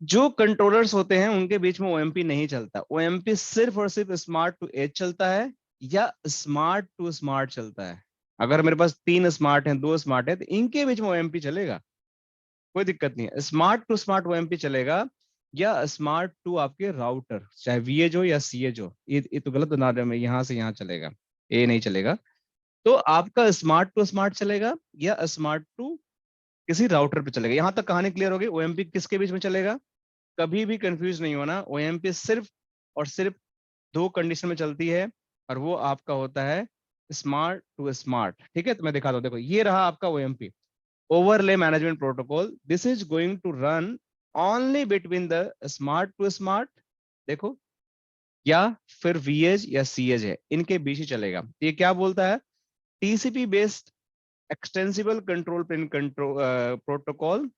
जो कंट्रोलर्स होते हैं उनके बीच में ओएमपी नहीं चलता। ओएमपी सिर्फ और सिर्फ स्मार्ट टू एज चलता है या स्मार्ट टू स्मार्ट चलता है। अगर मेरे पास 3 स्मार्ट हैं, 2 स्मार्ट है, तो इनके बीच में ओएमपी चलेगा, कोई दिक्कत नहीं है। स्मार्ट टू स्मार्ट ओएमपी चलेगा, या स्मार्ट टू आपके राउटर, चाहे वीएज हो या सीएज हो। ये तो गलत बना रहे हैं, यहां से यहां चलेगा, ये नहीं चलेगा। तो आपका स्मार्ट टू स्मार्ट चलेगा या स्मार्ट टू किसी राउटर पे चलेगा। यहां तक कहानी क्लियर होगी। ओएमपी किसके बीच में चलेगा? कभी भी कंफ्यूज नहीं होना, ओएमपी सिर्फ और सिर्फ 2 कंडीशन में चलती है, और वो आपका होता है स्मार्ट टू स्मार्ट, ठीक है। तो मैं दिखाता हूं, देखो ये रहा आपका OMP, overlay management protocol. This is going to run only between the smart to smart, देखो, या फिर वीएज या सीएज है, इनके बीच ही चलेगा। ये क्या बोलता है? TCP based extensible control plane control protocol,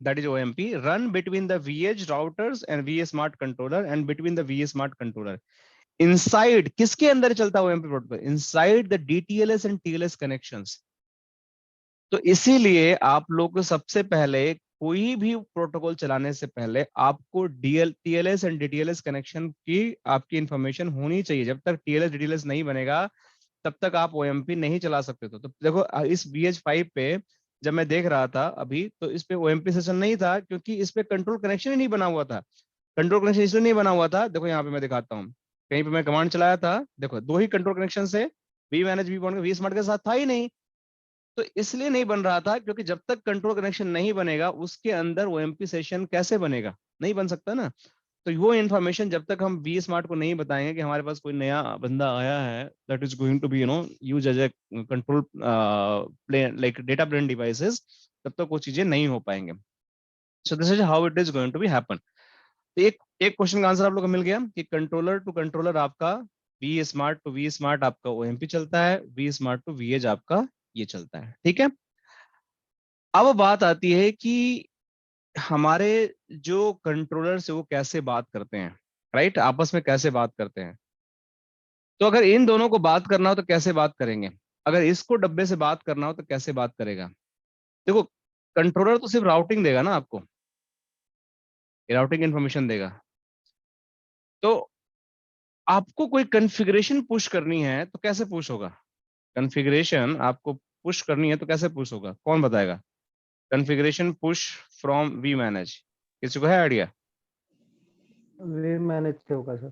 that is OMP, run between the VH routers and VH smart controller and between the VH smart controller. Inside किसके अंदर चलता है OMP protocol? Inside the DTLS and TLS connections. तो इसीलिए आप लोग को सबसे पहले कोई भी प्रोटोकॉल चलाने से पहले आपको TLS एंड DTLS कनेक्शन की आपकी इंफॉर्मेशन होनी चाहिए। जब तक TLS DTLS नहीं बनेगा तब तक आप OMP नहीं चला सकते। तो देखो इस BH5 पे जब मैं देख रहा था अभी, तो इस पे OMP सेशन नहीं था, क्योंकि इस पे कंट्रोल कनेक्शन ही नहीं बना हुआ था। कंट्रोल कनेक्शन इसलिए नहीं बना हुआ था, देखो यहाँ पे मैं दिखाता हूँ, कहीं पे मैं कमांड चलाया था, देखो 2 ही कंट्रोल कनेक्शन से, V manage V bond V smart के साथ था ही नहीं। तो इसलिए नहीं बन रहा था क्योंकि जब तक कंट्रोल कनेक्शन नहीं बनेगा उसके अंदर ओएमपी सेशन कैसे बनेगा? नहीं बन सकता ना। तो वो इन्फॉर्मेशन जब तक हम वी स्मार्ट को नहीं बताएंगे कि हमारे पास कोई नया बंदा आया है that is going to be use as a control plane like data plane devices, तब तक वो चीजें नहीं हो पाएंगे। So this is how it is going to be happen. तो एक क्वेश्चन का आंसर आप लोग को मिल गया कि कंट्रोलर टू कंट्रोलर आपका वी स्मार्ट आपका ओएमपी चलता है, वी स्मार्ट टू वीएज आपका ये चलता है, ठीक है। अब बात आती है कि हमारे जो कंट्रोलर से वो कैसे बात करते हैं, राइट, आपस में कैसे बात करते हैं। तो अगर इन दोनों को बात करना हो तो कैसे बात करेंगे? अगर इसको डब्बे से बात करना हो तो कैसे बात करेगा? देखो कंट्रोलर तो सिर्फ राउटिंग देगा ना आपको, राउटिंग इंफॉर्मेशन देगा। तो आपको कोई कॉन्फ़िगरेशन पुश करनी है तो कैसे पुश होगा? कॉन्फ़िगरेशन आपको पुश करनी है तो कैसे पुश होगा, कौन बताएगा? Configuration push from V manage, किसी को है आइडिया? वे मैनेज से होगा सर।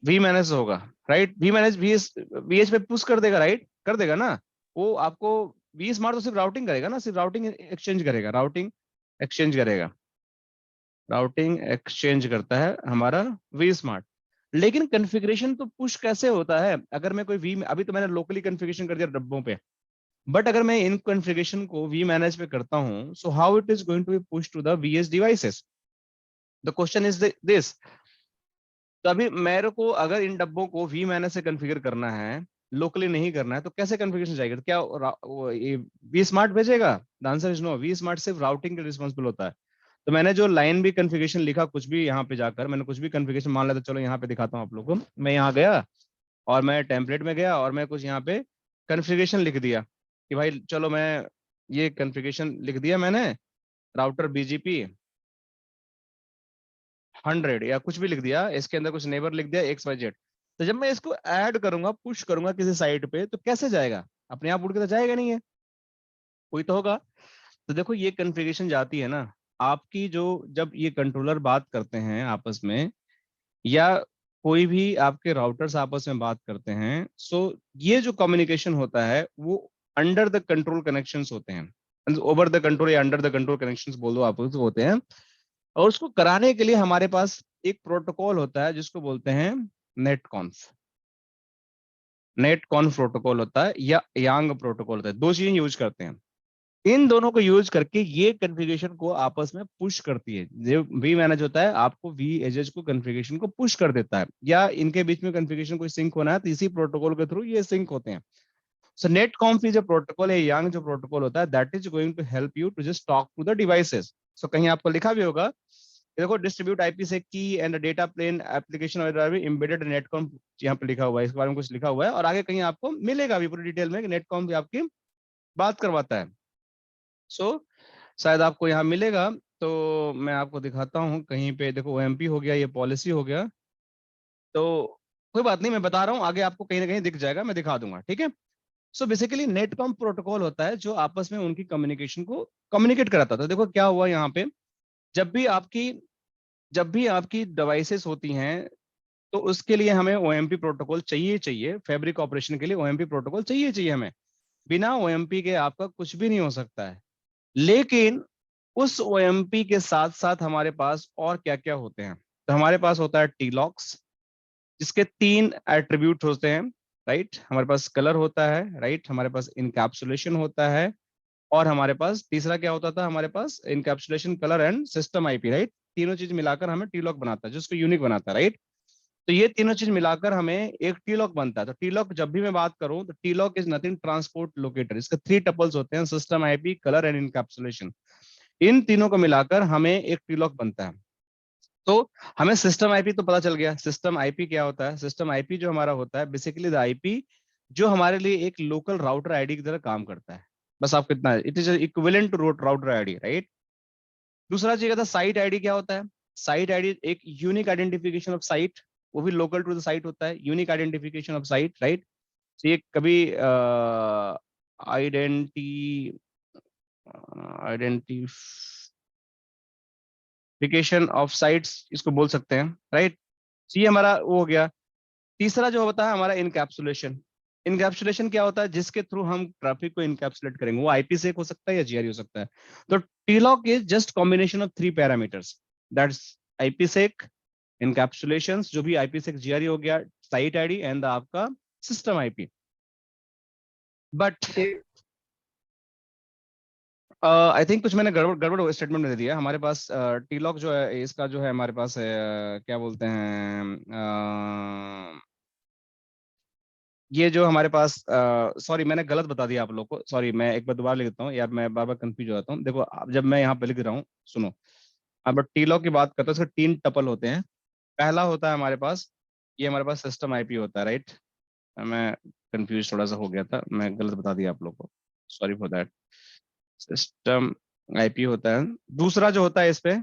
वी मैनेज होगा, राइट। वी मैनेज वीएच पे पुश कर देगा, राइट, कर देगा ना। वो आपको वी स्मार्ट तो सिर्फ राउटिंग करेगा ना, सिर्फ राउटिंग एक्सचेंज करेगा, राउटिंग एक्सचेंज करेगा, राउटिंग एक्सचेंज करता है हमारा वी स्मार्ट। लेकिन कॉन्फ़िगरेशन तो पुश कैसे होता है? अगर मैं कोई वी, अभी तो मैंने लोकली कॉन्फ़िगरेशन कर दिया डब्बों पे, बट अगर मैं इन कॉन्फ़िगरेशन को वी मैनेज पे करता हूं, so how it is going to be push to the VS devices? The question is this. तो अभी मेरे को अगर इन डब्बों को वी मैनेज से कॉन्फ़िगर करना है, लोकली नहीं करना है, तो कैसे कॉन्फ़िगरेशन जाएगा? तो क्या ये वी स्मार्ट भेजेगा? The answer is no. V smart सिर्फ राउटिंग के रिस्पांसिबल होता है। तो मैंने जो लाइन भी कॉन्फ़िगरेशन लिखा, कुछ भी यहाँ पे जाकर मैंने कुछ भी कॉन्फ़िगरेशन मान लिया, तो चलो यहाँ पे दिखाता हूँ आप लोगों को। मैं यहाँ गया और मैं टेम्पलेट में गया और मैं कुछ यहाँ पे कॉन्फ़िगरेशन लिख दिया कि भाई चलो मैं ये कॉन्फ़िगरेशन लिख दिया मैंने, राउटर बीजीपी 100 या कुछ भी लिख दिया, इसके अंदर कुछ नेबर लिख दिया XYZ। तो जब मैं इसको ऐड करूंगा, पुश करूंगा किसी साइट पे, तो कैसे जाएगा? अपने आप उड़ के तो जाएगा नहीं है, कोई तो होगा। तो देखो ये कॉन्फ़िगरेशन जाती है ना, आपकी जो जब ये कंट्रोलर बात करते हैं आपस में, या कोई भी आपके राउटर्स आपस में बात करते हैं, सो ये जो कम्युनिकेशन होता है वो अंडर द कंट्रोल कनेक्शंस होते हैं, ओवर द कंट्रोल या अंडर द कंट्रोल कनेक्शंस बोल दो आप, उसको होते हैं। और उसको कराने के लिए हमारे पास एक प्रोटोकॉल होता है जिसको बोलते हैं नेटकॉन्फ। नेटकॉन्फ प्रोटोकॉल होता है या यांग प्रोटोकॉल होता है, दो चीजें यूज करते हैं। इन दोनों को यूज करके ये कॉन्फ़िगरेशन को आपस में पुश करती है। जो वी मैनेज होता है आपको वी एजेज को कॉन्फ़िगरेशन को पुश कर देता है, या इनके बीच में कॉन्फ़िगरेशन कोई सिंक होना है तो इसी प्रोटोकॉल के थ्रू ये सिंक होते हैं। सो नेटकॉन्फ जो प्रोटोकॉल है, यांग जो प्रोटोकॉल होता है, that is going to help you to just talk to the devices. So कहीं आपको लिखा भी होगा, देखो डिस्ट्रीब्यूट आईपी की and data plane application embedded NETCONF, यहाँ पे लिखा हुआ है, इस बारे में कुछ लिखा हुआ है, और आगे कहीं आपको मिलेगा भी पूरी डिटेल में कि नेटकॉन्फ आपकी बात करवाता है। सो शायद आपको यहाँ मिलेगा, तो मैं आपको दिखाता हूँ कहीं पे। देखो ओएमपी हो गया, ये पॉलिसी हो गया, तो कोई बात नहीं, मैं बता रहा हूँ, आगे आपको कहीं ना कहीं दिख जाएगा, मैं दिखा दूंगा, ठीक है। सो बेसिकली नेटकॉम प्रोटोकॉल होता है जो आपस में उनकी कम्युनिकेशन को कम्युनिकेट कराता था। देखो क्या हुआ यहाँ पे, जब भी आपकी डिवाइसेस होती हैं तो उसके लिए हमें ओएमपी प्रोटोकॉल चाहिए। फैब्रिक ऑपरेशन के लिए ओएमपी प्रोटोकॉल चाहिए हमें। बिना ओएमपी के आपका कुछ भी नहीं हो सकता है। लेकिन उस ओएमपी के साथ साथ हमारे पास और क्या क्या होते हैं, तो हमारे पास होता है टीलॉक्स, जिसके 3 एट्रीब्यूट होते हैं, राइट। हमारे पास कलर होता है, राइट, हमारे पास इनकैप्सुलेशन होता है, और हमारे पास तीसरा क्या होता था, हमारे पास encapsulation, colour and system IP, right. तीनों चीज मिलाकर हमें टीलॉक बनाता है, जिसको यूनिक बनाता है, राइट। तो ये तीनों चीज मिलाकर हमें एक टीलॉक बनता है। तो टीलॉक जब भी मैं बात करूं तो TLOC is nothing transport locator. इसके 3 टपल्स होते हैं, system IP, colour and encapsulation. इन तीनों को मिलाकर हमें एक टीलॉक बनता है। तो हमें सिस्टम आईपी तो पता चल गया। सिस्टम आईपी क्या होता है? सिस्टम आईपी जो हमारा होता है बेसिकली द आईपी जो हमारे लिए एक लोकल राउटर आईडी की तरह काम करता है। बस आपको इतना, it is equivalent to router ID, right. दूसरा चीज था साइट आईडी। क्या होता है साइट आईडी? एक यूनिक आइडेंटिफिकेशन ऑफ साइट, वो भी लोकल टू द साइट होता है, unique identification of site, right. तो ये कभी आइडेंटिफिकेशन ऑफ साइट्स इसको बोल सकते हैं, राइट। तो ये हमारा वो हो गया। तीसरा जो होता है हमारा इनकैप्सुलेशन। इनकैप्सुलेशन क्या होता है? जिसके थ्रू हम ट्रैफिक को इनकैप्सुलेट करेंगे, वो आईपी से हो सकता है या जीआरई हो सकता है। तो TLOC is just combination of 3 parameters, that's IPsec, encapsulation जो भी आईपी सेक, जीआरई हो गया, साइट आईडी एंड आपका system IP. But I think कुछ मैंने गड़बड़ स्टेटमेंट में दे दिया। हमारे पास टीलॉक जो है इसका जो है हमारे पास है क्या बोलते हैं ये जो हमारे पास सॉरी मैंने गलत बता दिया आप लोग को, सॉरी। मैं एक बार दोबारा लिख देता हूँ यार, मैं बार बार कंफ्यूज हो जाता हूँ। देखो जब मैं यहाँ पे लिख रहा हूँ, सुनो, अब टीलॉक की बात करते हैं, उसके 3 टपल होते हैं। पहला होता है हमारे पास, ये हमारे पास सिस्टम आईपी होता है, राइट। मैं कंफ्यूज थोड़ा सा हो गया था, मैं गलत बता दिया आप लोग को, sorry for that. System IP होता है। दूसरा जो होता है इस पे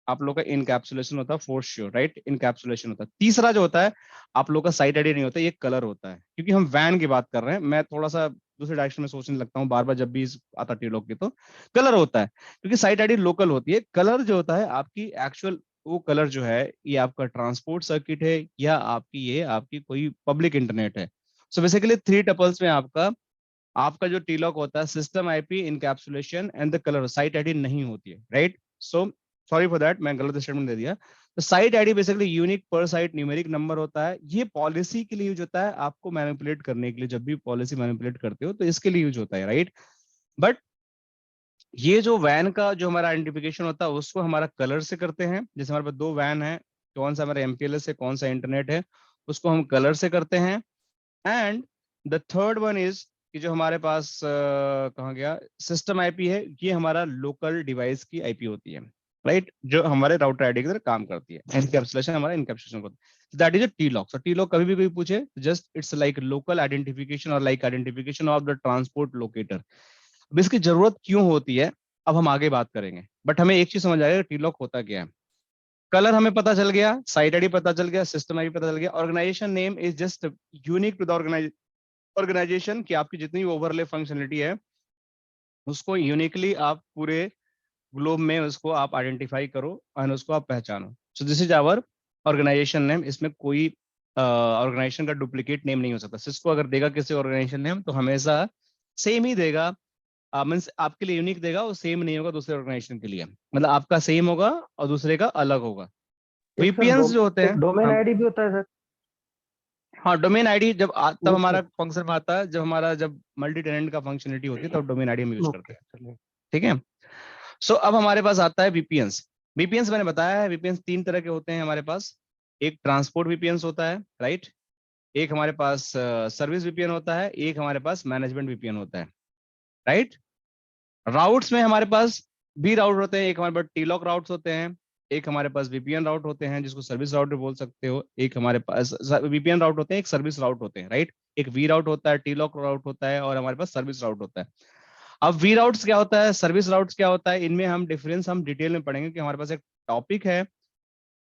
आप लोग का इनकैप्सुलेशन होता है, फॉर श्योर, राइट, इनकैप्सुलेशन होता है। तीसरा जो होता है आप लोग का साइट आईडी नहीं होता, ये कलर होता है, क्योंकि हम वैन की बात कर रहे हैं। मैं थोड़ा सा दूसरे डायरेक्शन में सोचने लगता हूँ बार बार जब भी आता टीलॉक की, तो कलर होता है क्योंकि साइट आईडी लोकल होती है। कलर जो होता है आपकी एक्चुअल, वो कलर जो है ये आपका ट्रांसपोर्ट सर्किट है या आपकी कोई पब्लिक इंटरनेट है। सो बेसिकली 3 टपल्स में आपका जो टीलॉक होता है system IP, encapsulation and the colour, site ID नहीं होती है, right. So sorry for that, मैं गलत स्टेटमेंट दे दिया। तो साइट आईडी बेसिकली यूनिक पर साइट न्यूमेरिक नंबर होता है। ये पॉलिसी के लिए यूज होता है, आपको मैनिपुलेट करने के लिए। जब भी पॉलिसी मैनिपुलेट करते हो तो इसके लिए यूज होता है, राइट। बट ये जो वैन का जो हमारा आइडेंटिफिकेशन होता है उसको हमारा कलर से करते हैं। जैसे हमारे पास 2 वैन है, कौन सा हमारा एमपीएलएस है, कौन सा इंटरनेट है, उसको हम कलर से करते हैं। And the third one is कि जो हमारे पास कहाँ गया, सिस्टम आईपी है, ये हमारा लोकल डिवाइस की आईपी होती है, राइट, जो हमारे राउटर आईडी की तरह काम करती है। एनकैप्सुलेशन हमारा इनकैप्सुलेशन होता है, दैट इज अ टीलॉक। सो टीलॉक कभी भी कोई पूछे just it's like local identification और like identification of the transport locator. अब इसकी जरूरत क्यों होती है अब हम आगे बात करेंगे, बट हमें एक चीज समझ आएगा टीलॉक होता क्या है। कलर हमें पता चल गया, साइट आईडी पता चल गया, सिस्टम आईडी पता चल गया। Organisation name is just unique to the organisation की आपकी जितनी भी ओवरले फंक्शनलिटी है उसको यूनिकली आप पूरे ग्लोब में उसको आप आइडेंटिफाई करो और उसको आप पहचानो। So this is our organisation name. इसमें कोई ऑर्गेनाइजेशन का डुप्लीकेट नेम नहीं हो सकता। सिस्को अगर देगा किसी ऑर्गेनाइजेशन नेम तो हमेशा सेम ही देगा, मीन्स आपके लिए यूनिक देगा, वो सेम नहीं होगा दूसरे ऑर्गेनाइजेशन के लिए। मतलब आपका सेम होगा और दूसरे का अलग होगा। वीपीएन जो होते हैं, डोमेन आईडी भी होता है सर? हाँ डोमेन आईडी जब तब वो हमारा फंक्शन में आता है, जब मल्टी टेनेंट का फंक्शनलिटी होती है तब डोमेन आईडी हम यूज करते हैं। चलिए। ठीक है। सो अब हमारे पास आता है वीपीएन्स। वीपीएन्स मैंने बताया है, वीपीएन्स 3 तरह के होते हैं हमारे पास। एक ट्रांसपोर्ट वीपीएन्स होता है, राइट। एक हमारे पास सर्विस वीपीएन होता है, एक हमारे पास मैनेजमेंट वीपीएन होता है, राइट। राउट्स में हमारे पास भी राउट होते हैं। एक हमारे पास टीलॉक राउट्स होते हैं, एक हमारे पास वीपीएन राउट होते हैं जिसको सर्विस राउट भी बोल सकते हो। एक हमारे पास वीपीएन राउट होते हैं, एक सर्विस राउट होते हैं, राइट। एक वी राउट होता है, टीलॉक राउट होता है, और हमारे पास सर्विस राउट होता है। अब वी राउट्स क्या होता है, सर्विस राउट्स क्या होता है, इनमें हम डिफरेंस हम डिटेल में पढ़ेंगे कि हमारे पास एक टॉपिक है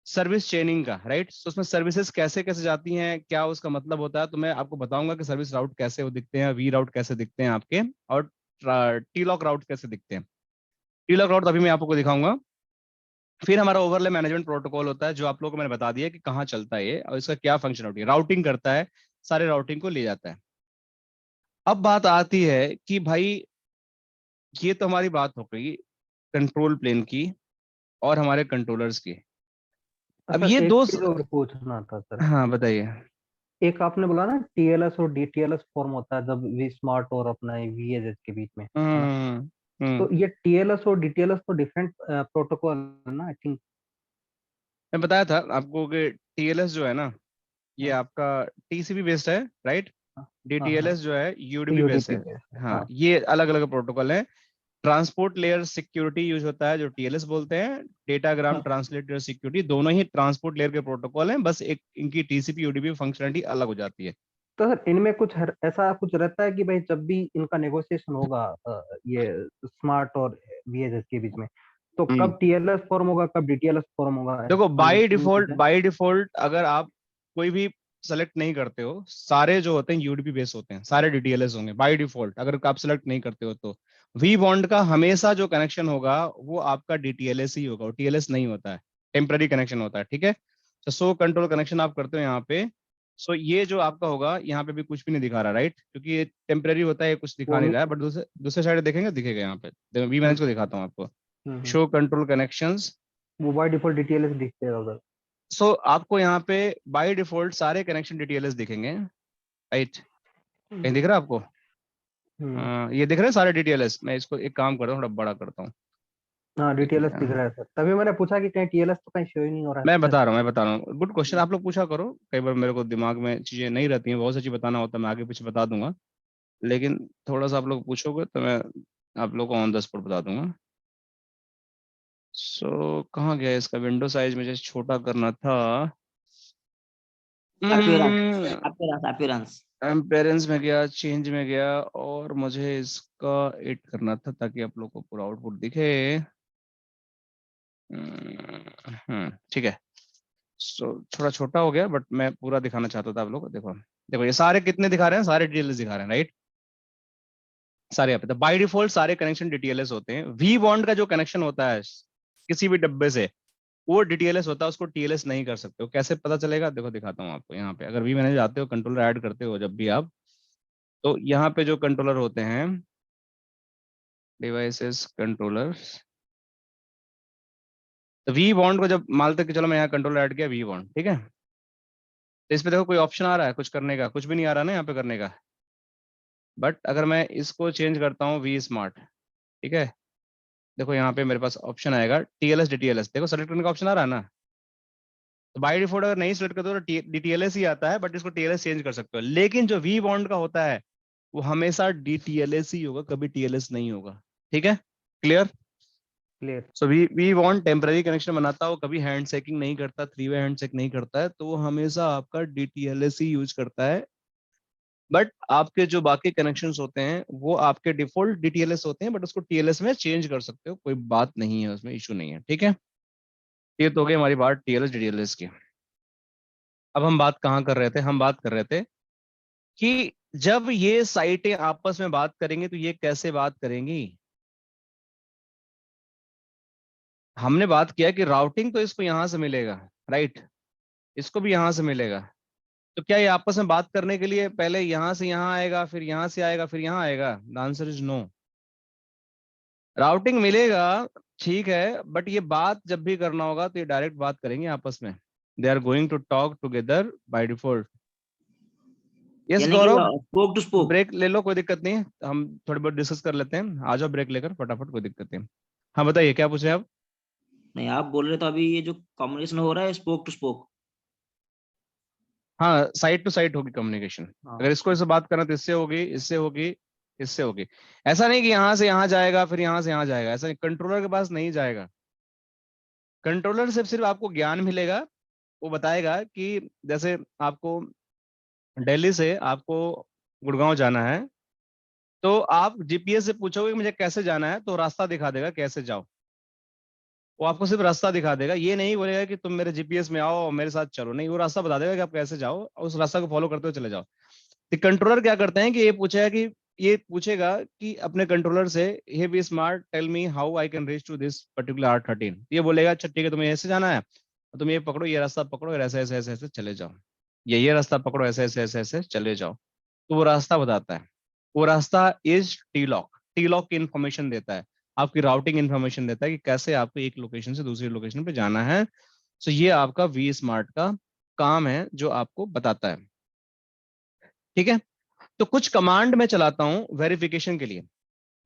सर्विस चेनिंग का, राइट। तो उसमें सर्विसेज कैसे कैसे जाती हैं, क्या उसका मतलब होता है, तो मैं आपको बताऊंगा कि सर्विस राउट कैसे वो दिखते हैं, वी राउट कैसे दिखते हैं आपके, और टीलॉक राउट कैसे दिखते हैं। टीलॉक राउट अभी मैं आपको दिखाऊंगा। फिर हमारा ओवरले मैनेजमेंट प्रोटोकॉल होता है, जो आप लोगों को मैंने बता दिया कि कहाँ चलता है ये और इसका क्या फंक्शन होती है। राउटिंग करता है, सारे राउटिंग को ले जाता है। अब बात आती है कि भाई ये तो हमारी बात हो गई कंट्रोल प्लेन की और हमारे कंट्रोलर्स की। अब सर ये एक दो चीज और पूछना था सर। हाँ बताइए। एक आपने बोला ना टीएलएस और डीटीएलएस फॉर्म होता है जब वी स्मार्ट और अपना वीएचएस के बीच में, है ना? तो ये टीएलएस और डीटीएलएस तो डिफरेंट प्रोटोकॉल है ना, आई थिंक। मैं बताया था आपको कि टीएलएस जो है ना, ये हाँ आपका टीसीपी बेस्ड है, राइट। हाँ हाँ। डीटीएलएस जो है यूडीपी बेस्ड यूडीपी है। बेस्ड है, हाँ, हाँ। ये अलग अलग प्रोटोकॉल है। ट्रांसपोर्ट लेयर सिक्योरिटी यूज होता है जो टीएलएस बोलते हैं। डेटाग्राम हाँ। ट्रांसलेटर सिक्योरिटी, दोनों ही ट्रांसपोर्ट लेयर के प्रोटोकॉल हैं, बस एक इनकी टीसीपी यूडीपी फंक्शनलिटी अलग हो जाती है। तो सर इनमें कुछ ऐसा कुछ रहता है कि भाई जब भी इनका नेगोशिएशन होगा ये स्मार्ट और वीएचएस के बीच में, तो हम्म कब टीएलएस फॉर्म होगा कब डीटीएलएस फॉर्म होगा, देखो ऐसा कुछ है? बाय डिफॉल्ट अगर आप कोई भी सेलेक्ट नहीं करते हो, सारे जो होते हैं यूडीपी बेस होते हैं, सारे डीटीएलएस होंगे बाय डिफॉल्ट। अगर आप सेलेक्ट नहीं करते हो तो वी बॉन्ड का हमेशा जो कनेक्शन होगा वो आपका डीटीएलएस ही होगा, वो टीएलएस नहीं होता है, टेम्पररी कनेक्शन होता है। ठीक है। तो सो कंट्रोल कनेक्शन आप करते हो यहाँ पे। सो ये जो आपका होगा यहाँ पे भी कुछ भी नहीं दिखा रहा, राइट, क्योंकि ये टेम्पररी होता है, ये कुछ दिखा वो नहीं रहा है। बट दूसरे दूसरे साइड देखेंगे, दिखेगा यहाँ पे। वी मैनेज को दिखाता हूँ आपको। हम्म। Show control connections. वो बाय डिफॉल्ट डीटीएलएस दिखते हैं उधर। सो आपको यहाँ पे बाय डिफॉल्ट सारे कनेक्शन डिटेल्स दिखेंगे, राइट। कहीं दिख रहा है आपको? हम्म। ये दिख रहे हैं सारे डिटेल्स। मैं इसको एक काम करता हूँ, थोड़ा बड़ा करता हूँ। हाँ डीटीएलएस दिख रहा है सर, तभी मैंने पूछा कि कहीं टीएलएस तो कहीं शो ही नहीं हो रहा मैं है। बता रहा हूँ, मैं बता रहा हूँ। गुड क्वेश्चन, आप लोग पूछा करो। कई बार मेरे को दिमाग में चीजें नहीं रहती हैं, बहुत सी चीज बताना होता है, मैं आगे पीछे बता दूंगा। लेकिन थोड़ा सा आप लोग पूछोगे तो मैं आप लोग को ऑन द स्पॉट बता दूंगा। सो कहाँ गया इसका विंडो साइज? मुझे छोटा करना था। अपीयरेंस पेरेंट्स में गया, चेंज में गया, और मुझे इसका एड करना था ताकि आप लोग को पूरा आउटपुट दिखे। ठीक है। सो थोड़ा छोटा हो गया, बट मैं पूरा दिखाना चाहता था आप लोग को। देखो देखो, ये सारे कितने दिखा रहे हैं, सारे डिटेल्स दिखा रहे हैं, राइट। सारे यहाँ पे बाय डिफॉल्ट सारे कनेक्शन डिटेल्स होते हैं। वी बॉन्ड का जो कनेक्शन होता है किसी भी डब्बे से, वो डिटेल्स होता है, उसको टीएलएस नहीं कर सकते हो। कैसे पता चलेगा? देखो दिखाता हूँ आपको। यहाँ पे अगर वी मैनेज आते हो, कंट्रोलर ऐड करते हो जब भी आप, तो यहाँ पे जो कंट्रोलर होते हैं, डिवाइसेस कंट्रोलर, तो वी बॉन्ड को जब मानते कि चलो मैं यहाँ कंट्रोलर ऐड किया वी बॉन्ड, ठीक है। तो इस पे देखो कोई ऑप्शन आ रहा है कुछ करने का? कुछ भी नहीं आ रहा ना यहाँ पे करने का। बट अगर मैं इसको चेंज करता हूँ वी स्मार्ट, ठीक है, देखो यहाँ पे मेरे पास ऑप्शन आएगा टीएलएस डीटीएलएस। देखो सेलेक्ट करने का ऑप्शन आ रहा है ना। तो बाय डिफॉल्ट अगर नहीं सेलेक्ट करते हो तो डीटीएलएस ही आता है, बट इसको टीएलएस चेंज कर सकते हो। लेकिन जो वी बॉन्ड का होता है वो हमेशा डीटीएलएस ही होगा, कभी टीएलएस नहीं होगा। ठीक है, clear? Clear. So we want temporary connection बनाता है, वो कभी हैंड शेकिंग नहीं करता, 3 वे हैंड शेक नहीं करता है, तो वो हमेशा आपका डीटीएलएस ही यूज करता है। बट आपके जो बाकी कनेक्शंस होते हैं वो आपके डिफॉल्ट डीटीएलएस होते हैं, बट उसको टीएलएस में चेंज कर सकते हो, कोई बात नहीं है उसमें, इशू नहीं है। ठीक है, ये तो हो गई हमारी बात टीएलएस डीटीएलएस की। अब हम बात कहाँ कर रहे थे? हम बात कर रहे थे कि जब ये साइटें आपस में बात करेंगी तो ये कैसे बात करेंगी। हमने बात किया कि राउटिंग तो इसको यहां से मिलेगा, राइट, इसको भी यहां से मिलेगा। तो क्या ये आपस में बात करने के लिए पहले यहां से यहां आएगा, फिर यहां से आएगा, फिर यहां आएगा? The answer is no. Routing मिलेगा, ठीक है, बट ये बात जब भी करना होगा तो ये डायरेक्ट बात करेंगे आपस में। They are going to talk together by default. Yes यानी कि Gaurav, spoke to spoke. Break ले लो, कोई दिक्कत नहीं है, हम थोड़ी बहुत डिस्कस कर लेते हैं। आ जाओ ब्रेक लेकर फटाफट, कोई दिक्कत नहीं है। हाँ बताइए, क्या पूछे आप? नहीं, आप बोल रहे तो अभी ये जो कम्युनिकेशन हो रहा है स्पोक टू स्पोक। हाँ, साइड टू साइड होगी कम्युनिकेशन। हाँ अगर इसको इससे बात करना तो इससे होगी, इससे होगी, इससे होगी। ऐसा नहीं कि यहाँ से यहाँ जाएगा फिर यहाँ से यहाँ जाएगा, ऐसा नहीं, कंट्रोलर के पास नहीं जाएगा। कंट्रोलर से सिर्फ आपको ज्ञान मिलेगा। वो बताएगा कि जैसे आपको दिल्ली से आपको गुड़गांव जाना है, तो आप जीपीएस से पूछोगे कि मुझे कैसे जाना है, तो रास्ता दिखा देगा कैसे जाओ। वो आपको सिर्फ रास्ता दिखा देगा, ये नहीं बोलेगा कि तुम मेरे जीपीएस में आओ और मेरे साथ चलो, नहीं, वो रास्ता बता देगा कि आप कैसे जाओ और उस रास्ता को फॉलो करते हुए चले जाओ। तो कंट्रोलर क्या करते हैं कि ये पूछेगा कि अपने कंट्रोलर से, hey be smart tell me how I can reach to this particular R13। ये बोलेगा अच्छा ठीक है, तुम्हें ऐसे जाना है, तुम ये पकड़ो, ये रास्ता पकड़ो और ऐसे ऐसे ऐसे ऐसे चले जाओ, ये रास्ता पकड़ो, ऐसे ऐसे ऐसे ऐसे चले जाओ। तो वो रास्ता बताता है। वो रास्ता इज टी लॉक की इंफॉर्मेशन देता है, आपकी राउटिंग इंफॉर्मेशन देता है कि कैसे आपको एक लोकेशन से दूसरी लोकेशन पे जाना है। सो ये आपका वी स्मार्ट का काम है जो आपको बताता है, ठीक है। तो कुछ कमांड मैं चलाता हूं वेरिफिकेशन के लिए,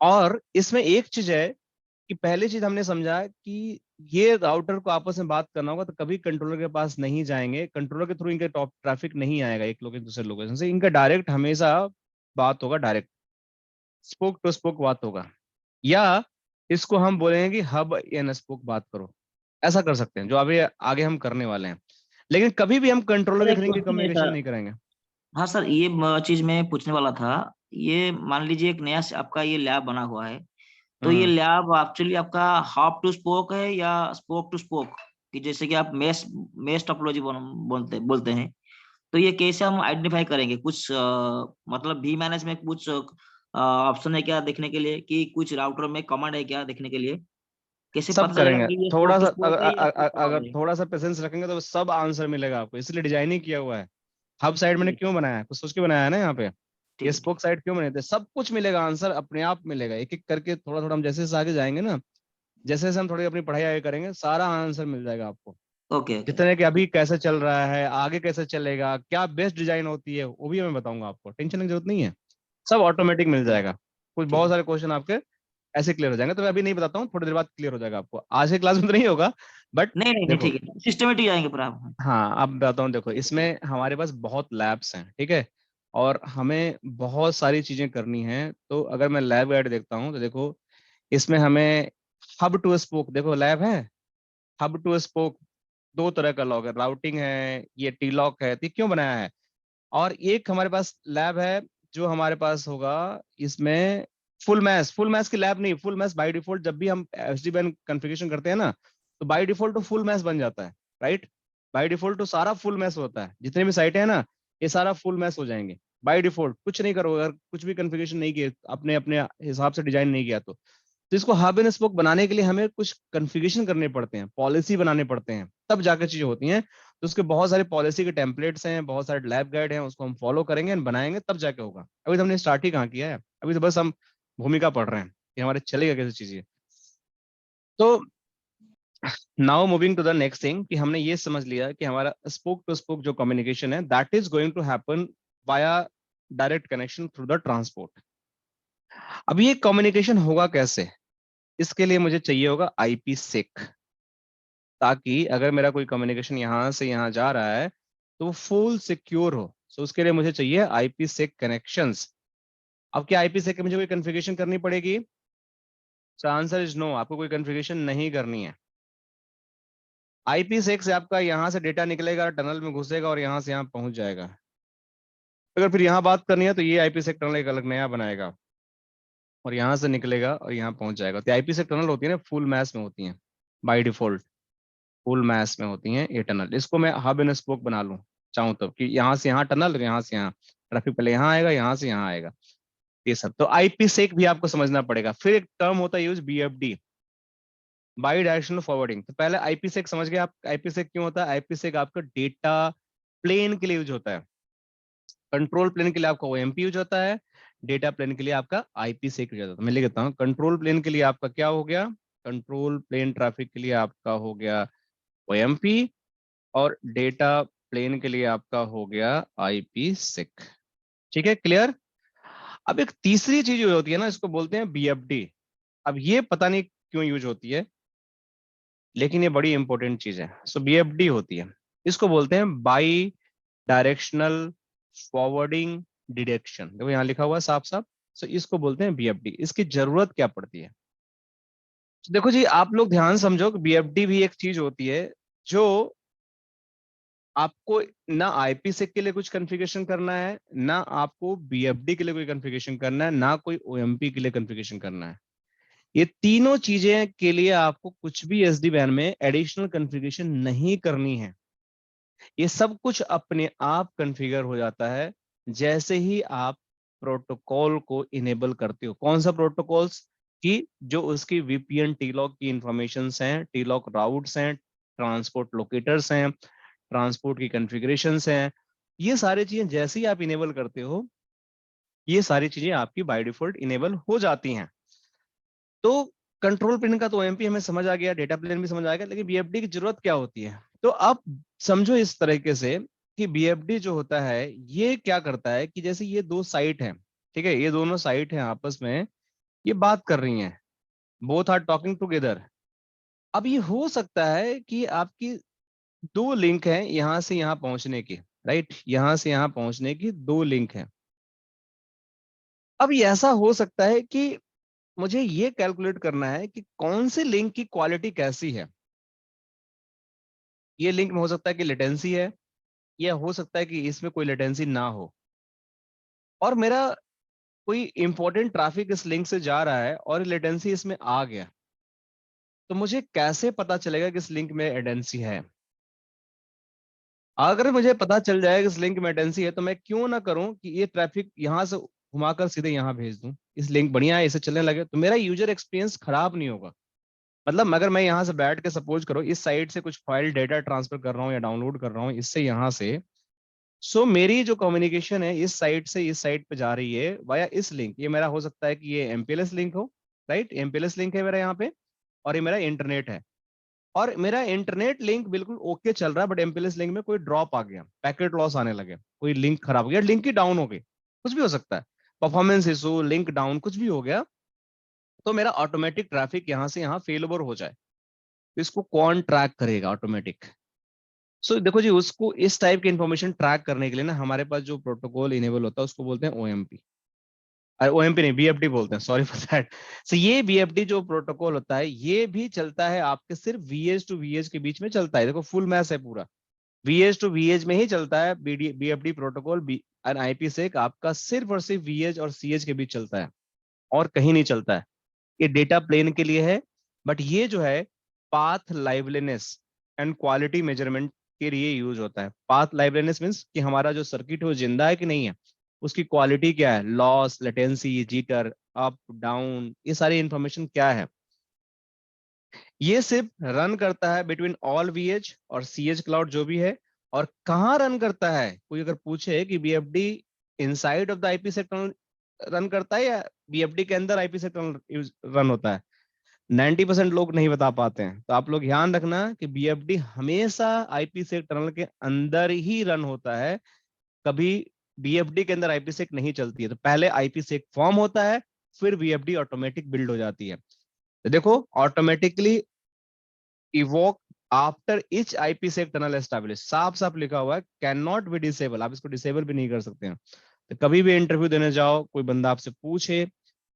और इसमें एक चीज है कि पहली चीज हमने समझा कि ये राउटर को आपस में बात करना होगा तो कभी कंट्रोलर के पास नहीं जाएंगे, कंट्रोलर के थ्रू इनके टॉप ट्रैफिक नहीं आएगा एक लोकेशन दूसरे लोकेशन से, इनका डायरेक्ट हमेशा बात होगा, डायरेक्ट स्पोक टू स्पोक बात होगा। या इसको हम बोलेंगे कि हब एंड स्पोक बात करो, ऐसा कर सकते हैं, जो अभी आगे हम करने वाले हैं। लेकिन कभी भी हम कंट्रोलर सर के एक थ्रू इनकी क्वेश्चन है कम्युनिकेशन सर। नहीं करेंगे। हाँ सर, ये चीज मैं पूछने वाला था। ये मान लीजिए एक नया आपका ये लैब बना हुआ है, तो ये हम्म लैब एक्चुअली आपका हाफ टू स्पोक है या स्पोक टू स्पोक, कि जैसे कि आप मेश मेश टोपोलॉजी बोलते बोलते हैं। तो ये कैसे हम आइडेंटिफाई करेंगे? कुछ मतलब भी मैनेज में कुछ ऑप्शन है क्या देखने के लिए, कि कुछ राउटर में कमांड है क्या देखने के लिए? कैसे सब पता चलेगा करेंगे, कि ये थोड़ा स्पोक टू सा स्पोक है या स्पोक अगर टोपोलॉजी? थोड़ा सा पेशेंस रखेंगे तो सब आंसर मिलेगा आपको, इसलिए डिजाइन ही किया हुआ है। हब साइड मैंने ठीक क्यों बनाया है, कुछ सोच के बनाया है ना यहाँ पे। ये ठीक है। स्पोक साइड क्यों बने थे, सब कुछ मिलेगा, आंसर अपने आप मिलेगा, एक एक करके थोड़ा थोड़ा हम जैसे जैसे आगे जाएंगे ना, जैसे जैसे हम थोड़ी अपनी पढ़ाई आगे करेंगे, सारा आंसर मिल जाएगा आपको। Okay okay. जितने कि अभी कैसे चल रहा है, आगे कैसे चलेगा, क्या बेस्ट डिजाइन होती है, वो भी मैं बताऊंगा आपको, टेंशन की जरूरत नहीं है, सब ऑटोमेटिक मिल जाएगा। कुछ ठीक बहुत है। सारे क्वेश्चन आपके ऐसे क्लियर हो जाएंगे, तो मैं अभी नहीं बताता हूँ, थोड़ी देर बाद क्लियर हो जाएगा आपको, आज के क्लास में तो नहीं होगा, बट नहीं नहीं नहीं, देखो। ठीक है, सिस्टमेटिक जाएंगे पूरा आप। हाँ, अब बताता हूँ, देखो इसमें हमारे पास बहुत लैब्स हैं, ठीक है, और हमें बहुत सारी चीजें करनी है। तो अगर मैं लैब गाइड देखता हूँ तो देखो, इसमें हमें हब टू स्पोक, देखो लैब है, हब टू स्पोक, दो तरह का लॉग है, राउटिंग है, ये टी लॉक है, तो ये क्यों बनाया है? और एक हमारे पास लैब है जो हमारे पास होगा, इसमें फुल मैश की लैब नहीं, फुल मैश बाय डिफॉल्ट जब भी हम एसडीएन कॉन्फ़िगरेशन करते हैं ना, तो बाय डिफॉल्ट तो फुल मैश बन जाता है, राइट। बाय डिफॉल्ट तो सारा फुल मैश होता है, जितने भी साइट है ना, ये सारा फुल मैश हो जाएंगे बाय डिफॉल्ट, कुछ नहीं करोगे अगर कुछ भी कॉन्फ़िगरेशन नहीं किए, अपने अपने हिसाब से डिजाइन नहीं किया तो इसको हब एंड स्पोक बनाने के लिए हमें कुछ कॉन्फ़िगरेशन करने पड़ते हैं, पॉलिसी बनाने पड़ते हैं, तब जाकर चीजें होती हैं। तो उसके बहुत सारे पॉलिसी के टेम्पलेट्स हैं, बहुत सारे लैब गाइड हैं, उसको हम फॉलो करेंगे एंड बनाएंगे, तब जाके होगा। अभी तो हमने स्टार्ट ही कहाँ किया है, अभी तो बस हम भूमिका पढ़ रहे हैं कि हमारे चलेगा कैसे चीजें। तो now moving to the next thing, कि हमने ये समझ लिया कि हमारा स्पोक टू स्पोक जो कम्युनिकेशन है, that is going to happen via direct connection through the transport. अब ये कम्युनिकेशन होगा कैसे? इसके लिए मुझे चाहिए होगा आईपी सिक, ताकि अगर मेरा कोई कम्युनिकेशन यहाँ से यहाँ जा रहा है तो वो फुल सिक्योर हो। सो उसके लिए मुझे चाहिए आईपी सेक कनेक्शंस। अब क्या आईपी सेक के मुझे कोई कॉन्फ़िगरेशन करनी पड़ेगी? सो आंसर इज नो, आपको कोई कॉन्फ़िगरेशन नहीं करनी है। आईपी सेक से आपका यहाँ से डेटा निकलेगा, टनल में घुसेगा और यहाँ से यहाँ पहुंच जाएगा। अगर फिर यहाँ बात करनी है तो ये आईपी सेक टनल एक अलग नया बनाएगा और यहाँ से निकलेगा और यहाँ पहुंच जाएगा। तो आईपी सेक टनल होती है ना, फुल मैस में होती है, बाई डिफॉल्ट फुल मैस में होती हैं ये टनल। इसको मैं हब एंड स्पोक बना लूं चाहूं तब, कि यहाँ से यहाँ टनल, यहाँ से यहाँ ट्रैफिक, पहले यहाँ आएगा, यहाँ से यहाँ आएगा, ये सब। तो आईपी सेक भी आपको समझना पड़ेगा। फिर एक टर्म होता है use BFD, by directional forwarding. तो पहले आईपीसेक समझ गए आप, आईपीसेक क्यों होता है? आईपीसेक आपका डेटा प्लेन के लिए यूज होता है, कंट्रोल प्लेन के लिए आपका ओएमपी यूज होता है, डेटा प्लेन के लिए आपका आईपीसेक यूज होता है। मैं लिख देता हूँ, कंट्रोल प्लेन के लिए आपका क्या हो गया, कंट्रोल प्लेन ट्रैफिक के लिए आपका हो गया ओएमपी, और डेटा प्लेन के लिए आपका हो गया आईपीसेक। ठीक है, क्लियर? अब एक तीसरी चीज जो होती है ना, इसको बोलते हैं बीएफडी। अब ये पता नहीं क्यों यूज होती है, लेकिन ये बड़ी इंपॉर्टेंट चीज है। सो बीएफडी होती है, इसको बोलते हैं बाई डायरेक्शनल फॉरवर्डिंग डिडक्शन। देखो यहाँ लिखा हुआ है साफ साफ। सो इसको बोलते हैं बीएफडी। इसकी जरूरत क्या पड़ती है? तो देखो जी, आप लोग ध्यान समझो कि बीएफडी भी एक चीज होती है जो आपको ना आईपीसेक के लिए कुछ कॉन्फ़िगरेशन करना है, ना आपको बीएफडी के लिए कोई कॉन्फ़िगरेशन करना है, ना कोई ओएमपी के लिए कॉन्फ़िगरेशन करना है। ये तीनों चीजें के लिए आपको कुछ भी एसडी वैन में एडिशनल कॉन्फ़िगरेशन नहीं करनी है। ये सब कुछ अपने आप कॉन्फ़िगर हो जाता है जैसे ही आप प्रोटोकॉल को इनेबल करते हो। कौन सा प्रोटोकॉल्स? कि जो उसकी वीपीएन टीलॉक की इंफॉर्मेशंस हैं, टीलॉक राउट्स हैं, ट्रांसपोर्ट लोकेटर्स हैं, ट्रांसपोर्ट की कॉन्फ़िगरेशंस हैं, ये सारी चीजें जैसे ही आप इनेबल करते हो, ये सारी चीजें आपकी बाय डिफॉल्ट इनेबल हो जाती हैं। तो कंट्रोल प्लेन का तो ओएमपी हमें समझ आ गया, डेटा प्लेन भी समझ आ गया, लेकिन बीएफडी की जरूरत क्या होती है? तो आप समझो इस तरीके से कि बीएफडी जो होता है ये क्या करता है कि जैसे ये दो साइट हैं, ठीक है, ये दोनों साइट हैं आपस में, ये बात कर रही हैं, बोथ आर टॉकिंग टुगेदर। अब ये हो सकता है कि आपकी दो लिंक हैं यहां से यहां पहुंचने की, राइट, यहां से यहां पहुंचने की दो लिंक हैं। अब ये ऐसा हो सकता है कि मुझे ये कैलकुलेट करना है कि कौन से लिंक की क्वालिटी कैसी है। ये लिंक में हो सकता है कि लेटेंसी है, या हो सकता है कि इसमें कोई लेटेंसी ना हो, और मेरा कोई इंपॉर्टेंट ट्रैफिक इस लिंक से जा रहा है और लेटेंसी इसमें आ गया। तो मुझे कैसे पता चलेगा कि इस लिंक में लेटेंसी है? अगर मुझे पता चल जाए कि इस लिंक में लेटेंसी है, तो मैं क्यों ना करूं कि ये ट्रैफिक यहां से घुमाकर सीधे यहां भेज दूं। इस लिंक बढ़िया है, इसे चलने लगे, तो मेरा यूजर एक्सपीरियंस खराब नहीं होगा। मतलब अगर मैं यहाँ से बैठ के सपोज करो इस साइट से कुछ फाइल डेटा ट्रांसफर कर रहा हूँ या डाउनलोड कर रहा हूँ इससे यहाँ से, सो मेरी जो कम्युनिकेशन है इस साइट से इस साइट पे जा रही है वाया इस लिंक। ये मेरा हो सकता है कि ये एमपीएलएस लिंक हो, राइट, एमपीएलएस लिंक है मेरा यहाँ पे, और ये मेरा इंटरनेट है, और मेरा इंटरनेट लिंक बिल्कुल ओके चल रहा है, बट एमपीएलएस लिंक में कोई ड्रॉप आ गया, पैकेट लॉस आने लगे, कोई लिंक खराब हो गया, लिंक ही डाउन हो गई, कुछ भी हो सकता है, परफॉर्मेंस इशू, लिंक डाउन, कुछ भी हो गया, तो मेरा ऑटोमेटिक ट्रैफिक यहाँ से यहाँ फेल ओवर हो जाए। तो इसको कौन ट्रैक करेगा? ऑटोमेटिक। सो देखो जी, उसको इस टाइप की इंफॉर्मेशन ट्रैक करने के लिए ना हमारे पास जो प्रोटोकॉल इनेबल होता है उसको बोलते हैं ओएमपी। ओएमपी नहीं, बीएफडी बोलते हैं, सॉरी फॉर दैट। सो ये बीएफडी जो प्रोटोकॉल होता है ये भी चलता है आपके सिर्फ वीएज टू वीएज के बीच में चलता है। देखो फुल मैच है पूरा, वीएज टू वीएज में ही चलता है बीएफडी प्रोटोकॉल। एंड आईपीसेक आपका सिर्फ और सिर्फ वीएज और सीएज के बीच चलता है, और कहीं नहीं चलता है। ये डेटा प्लेन के लिए है, बट ये जो है path liveliness and quality measurement के लिए यूज होता है। पाथ लाइवलीनेस मींस कि हमारा जो सर्किट है वो जिंदा है कि नहीं है, उसकी क्वालिटी क्या है, loss, latency, jitter, up down, ये सारी इंफॉर्मेशन क्या है। ये सिर्फ रन करता है बिटवीन ऑल वीएच और सीएच क्लाउड जो भी है। और कहाँ रन करता है? कोई अगर पूछे कि BFD inside of the IP sector run करता है या बीएफडी के अंदर आईपी सेक्टर रन होता है, 90% लोग नहीं बता पाते हैं। तो आप लोग ध्यान रखना कि बीएफडी हमेशा आईपीसेक टनल के अंदर ही रन होता है, कभी बीएफडी के अंदर आईपीसेक नहीं चलती है। तो पहले आईपीसेक फॉर्म होता है, फिर बीएफडी ऑटोमेटिक बिल्ड हो जाती है। तो देखो automatically evoke after each IPsec tunnel establish, साफ साफ लिखा हुआ है, कैन नॉट बी डिसेबल। आप इसको डिसेबल भी नहीं कर सकते हैं। तो कभी भी इंटरव्यू देने जाओ, कोई बंदा आपसे पूछे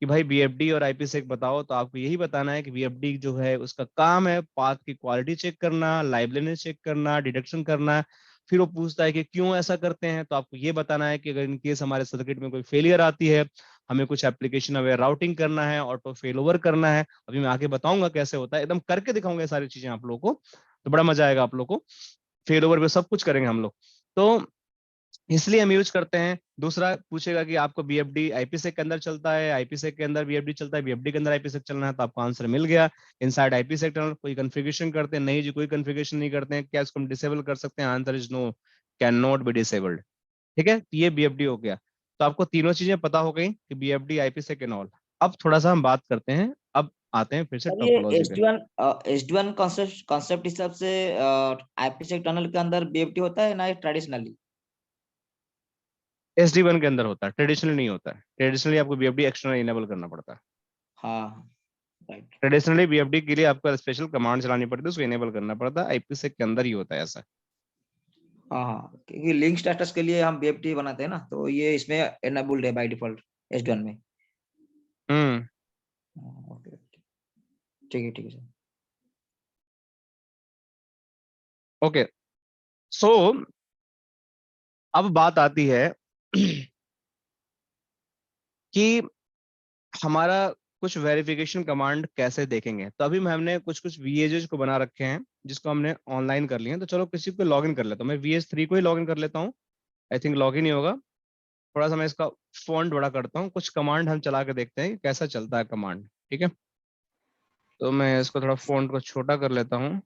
कि भाई बीएफडी और आईपीसेक बताओ, तो आपको यही बताना है कि बीएफडी जो है उसका काम है पाथ की क्वालिटी चेक करना, लाइवलीनेस चेक करना, डिटेक्शन करना। फिर वो पूछता है कि क्यों ऐसा करते हैं, तो आपको ये बताना है कि अगर इन केस हमारे सर्किट में कोई फेलियर आती है, हमें कुछ एप्लीकेशन अवेयर राउटिंग करना है, ऑटो फेल ओवर करना है। अभी मैं आगे बताऊंगा कैसे होता है, एकदम करके दिखाऊंगा ये सारी चीजें आप लोगों को, तो बड़ा मजा आएगा आप लोग को। फेल ओवर पे सब कुछ करेंगे हम लोग। तो इसलिए हम यूज करते हैं। दूसरा पूछेगा कि आपको बीएफडी आईपीसेक के अंदर चलता है, आईपीसेक के अंदर बीएफडी चलता है, बीएफडी के अंदर आईपीसेक चलना है, तो आपको आंसर मिल गया। इनसाइड आईपीसेक टनल कोई कॉन्फ़िगरेशन करते हैं? नहीं जी, कोई कॉन्फ़िगरेशन नहीं करते हैं। क्या इसको हम डिसेबल कर सकते हैं? Answer is no, can not be disabled. ठीक है, ये बीएफडी हो गया। तो आपको तीनों चीजें पता हो गई कि बीएफडी, आईपीसेक एंड ऑल। अब थोड़ा सा हम बात करते हैं, अब आते हैं फिर से सर ये टोपोलॉजी पे। एसडी1 कॉन्सेप्ट हिसाब से आईपीसेक टनल के अंदर बीएफटी होता है ना ट्रेडिशनली? SD1 के अंदर होता है, ट्रेडिशनली नहीं होता है। ट्रेडिशनली आपको बीएफडी एक्सटर्नल इनेबल करना पड़ता है। हाँ राइट। ट्रेडिशनली बीएफडी के लिए आपको स्पेशल कमांड चलानी पड़ती है, उसको इनेबल करना पड़ता है। आईपीसेक के अंदर ही होता है ऐसा। हाँ हाँ, क्योंकि लिंक स्टेटस के लिए हम बीएफटी बनाते हैं ना, तो ये इसमें एनेबल्ड है बाय डिफॉल्ट एसडी1 में। ओके, ठीक है सर। ओके, सो अब बात आती है कि हमारा कुछ वेरिफिकेशन कमांड कैसे देखेंगे। तो अभी हमने कुछ कुछ वीएजेस को बना रखे हैं जिसको हमने ऑनलाइन कर लिए हैं। तो चलो किसी को लॉगिन कर लेता हूँ, मैं VH3 को ही लॉगिन कर लेता हूँ। आई थिंक लॉगिन ही होगा। थोड़ा सा मैं इसका फॉन्ट बड़ा करता हूँ, कुछ कमांड हम चला के देखते हैं कि कैसा चलता है कमांड। ठीक है, तो मैं इसको थोड़ा फॉन्ट को छोटा कर लेता हूँ।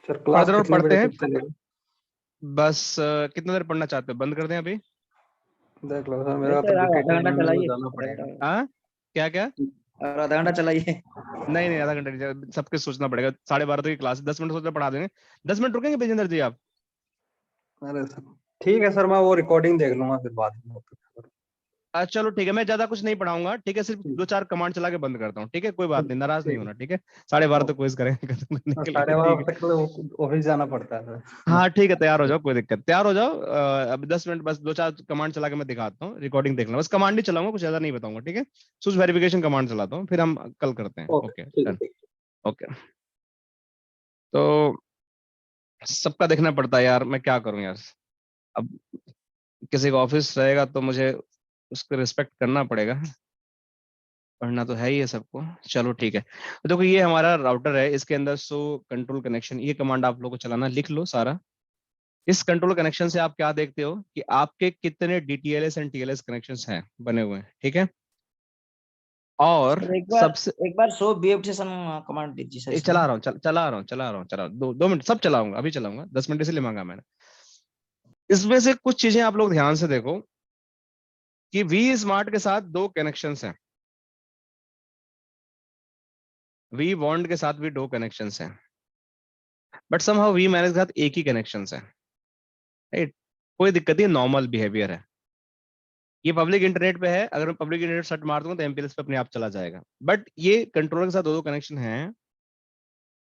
सर क्लास और कितने पढ़ते बजे हैं, तक चलेगी? बस कितना देर पढ़ना चाहते हो? बंद कर दें अभी? देख लो सर, मेरा तो आधा डिटेक्टिव घंटा लाइन में चलाइए, जाना पड़ेगा। हाँ, क्या क्या? और आधा घंटा चलाइए। नहीं नहीं, आधा घंटा नहीं, सबके सोचना पड़ेगा। 12:30 तक की क्लास, 10 मिनट सोचना पढ़ा देंगे। 10 मिनट रुकेंगे बेजेंद्र जी आप? अरे सर ठीक है सर, मैं वो रिकॉर्डिंग देख लूंगा फिर बाद में। चलो ठीक है, मैं ज्यादा कुछ नहीं पढ़ाऊंगा। ठीक है, सिर्फ 2-4 कमांड चला के बंद करता हूँ। ठीक है, कोई बात नहीं, नाराज नहीं ठीक होना। ठीक है, 12:30 तक क्विज करेंगे खत्म करने है, के लिए। 12:30 ठीक है, तक ऑफिस जाना पड़ता है सर। हाँ ठीक है, तैयार हो जाओ, कोई दिक्कत, तैयार हो जाओ। अब 10 मिनट बस 2-4 कमांड चला के मैं दिखाता हूँ, रिकॉर्डिंग देखना। बस कमांड ही चलाऊंगा, कुछ ज्यादा नहीं बताऊंगा। ठीक है, कुछ वेरिफिकेशन कमांड चलाता हूँ, फिर हम कल करते हैं। ओके ओके ठीक डन। है। ओके, तो सबका देखना पड़ता है यार, मैं क्या करूं यार। अब किसी का ऑफिस रहेगा तो मुझे उसको रिस्पेक्ट करना पड़ेगा, पढ़ना तो है ही है सबको। चलो ठीक है, तो देखो ये हमारा राउटर है, इसके अंदर सो कंट्रोल कनेक्शन, ये कमांड आप लोगों को चलाना, लिख लो सारा। इस कंट्रोल कनेक्शन से आप क्या देखते हो कि आपके कितने DTLS एंड TLS कनेक्शंस हैं बने हुए हैं। ठीक है, और सर सबसे एक बार शो बीएफटी सेशन कमांड दीजिए सर इसमें। चला रहा हूँ, चला रहा हूँ, 2 मिनट सब चलाऊंगा, अभी चलाऊंगा, 10 मिनट इसलिए मांगा मैंने। इसमें से कुछ चीजें आप लोग ध्यान से देखो कि वी स्मार्ट के साथ 2 कनेक्शंस हैं, वी बॉन्ड के साथ भी 2 कनेक्शंस हैं, बट समहाउ वी मैनेज के साथ एक ही कनेक्शंस है। राइट, कोई दिक्कत नहीं, नॉर्मल बिहेवियर है। ये पब्लिक इंटरनेट पे है, अगर मैं पब्लिक इंटरनेट सर्च मार दूंगा तो MPLS पे अपने आप चला जाएगा। बट ये कंट्रोलर के साथ 2 कनेक्शन हैं,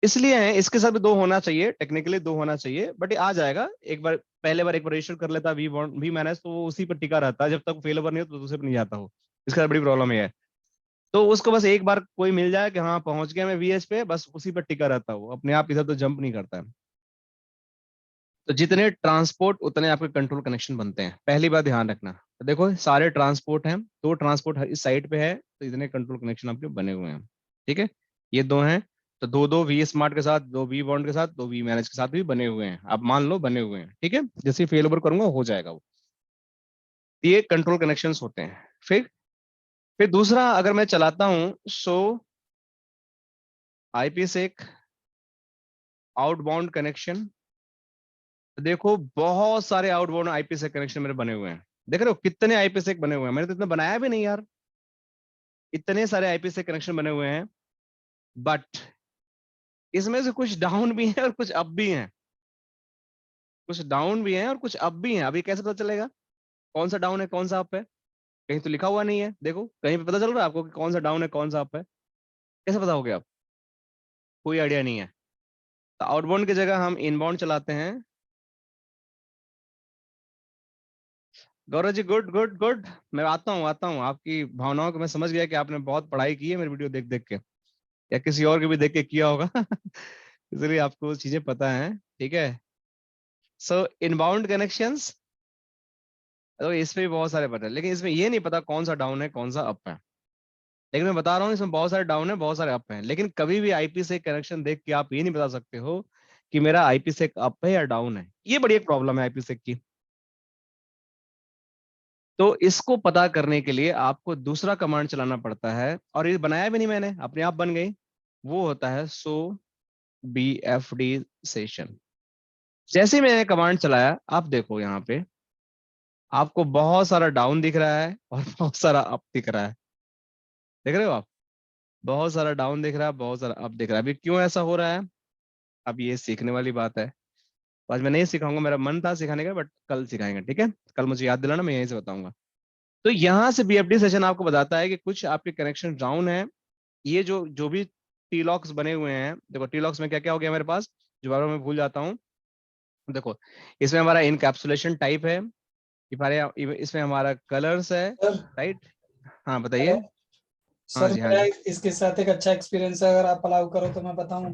इसलिए है, इसके साथ भी 2 होना चाहिए, टेक्निकली 2 होना चाहिए, बट ये आ जाएगा। एक बार पहले बार एक बार रजिस्टर कर लेता वी बॉन्ड वी मैनेज, तो वो उसी पर टिका रहता है जब तक फेल ओवर नहीं हो तो दूसरे पर नहीं जाता हो। इसके साथ बड़ी प्रॉब्लम ये है। तो उसको बस एक बार कोई मिल जाए कि हाँ पहुंच गया मैं VH पे, बस उसी पर टिका रहता है, वो अपने आप इधर तो जंप नहीं करता है। तो जितने ट्रांसपोर्ट उतने आपके कंट्रोल कनेक्शन बनते हैं, पहली बात ध्यान रखना। तो देखो सारे ट्रांसपोर्ट हैं, 2 ट्रांसपोर्ट इस साइड पे है, तो इतने कंट्रोल कनेक्शन आपके बने हुए हैं। ठीक है, ये 2 हैं, तो 2-2 वी स्मार्ट के साथ, 2 वी बॉन्ड के साथ, 2 वी मैनेज के साथ भी बने हुए हैं। आप मान लो बने हुए हैं। ठीक है, जैसे फेल ओवर करूंगा हो जाएगा वो। ये कंट्रोल कनेक्शंस होते हैं। फिर दूसरा अगर मैं चलाता हूं सो IPsec आउटबाउंड कनेक्शन, देखो बहुत सारे आउटबाउंड IPsec कनेक्शन मेरे बने हुए हैं। देख रहे हो कितने IPsec बने हुए हैं, मैंने तो इतना बनाया भी नहीं यार, इतने सारे IPsec कनेक्शन बने हुए हैं। बट इसमें से कुछ डाउन भी हैं और कुछ अप भी हैं, कुछ डाउन भी हैं और कुछ अप भी हैं। अभी कैसे पता चलेगा कौन सा डाउन है कौन सा अप है? कहीं तो लिखा हुआ नहीं है, देखो कहीं पे पता चल रहा है आपको कि कौन सा डाउन है कौन सा अप है? कैसे पता हो गया? आप कोई आइडिया नहीं है। तो आउटबाउंड की जगह हम इनबाउंड चलाते हैं। Gaurav ji good good good, मैं आता हूँ आपकी भावनाओं को मैं समझ गया कि आपने बहुत पढ़ाई की है मेरी वीडियो देख देख के, या किसी और के भी देख के किया होगा इसलिए आपको वो चीजें पता है। ठीक है, सो इनबाउंड कनेक्शंस, तो इसमें भी बहुत सारे पता है, लेकिन इसमें ये नहीं पता कौन सा डाउन है कौन सा अप है। लेकिन मैं बता रहा हूँ इसमें बहुत सारे डाउन है बहुत सारे अप हैं, लेकिन कभी भी IP से कनेक्शन देख के आप ये नहीं बता सकते हो कि मेरा IP से अप है या डाउन है। ये बड़ी एक प्रॉब्लम है IP से की। तो इसको पता करने के लिए आपको दूसरा कमांड चलाना पड़ता है, और ये बनाया भी नहीं मैंने, अपने आप बन गई। वो होता है सो BFD सेशन। जैसे ही मैंने कमांड चलाया, आप देखो यहाँ पे आपको बहुत सारा डाउन दिख रहा है और बहुत सारा अप दिख रहा है। देख रहे हो आप, बहुत सारा डाउन दिख रहा है, बहुत सारा अप दिख रहा है। अभी क्यों ऐसा हो रहा है, अब ये सीखने वाली बात है। तो आज मैं नहीं सिखाऊंगा, मेरा मन था सिखाने का, बट कल सिखाएंगे, ठीक है? कल मुझे याद दिलाना, मैं यहीं से बताऊंगा। तो यहाँ से BFD सेशन आपको बताता है कि कुछ आपके कनेक्शन डाउन है। ये जो जो भी टी लॉक्स बने हुए हैं, देखो टी लॉक्स में क्या क्या हो गया मेरे पास, जो बार बार मैं भूल जाता हूँ। देखो, इसमें हमारा इनकैप्सुलेशन टाइप है, इसमें हमारा कलर्स है, सर राइट? हाँ बताइए। हेलो हाँ सर, जी, हाँ मेरा जी। इसके साथ एक अच्छा एक्सपीरियंस है, अगर आप अलाउ करो तो मैं बताऊं।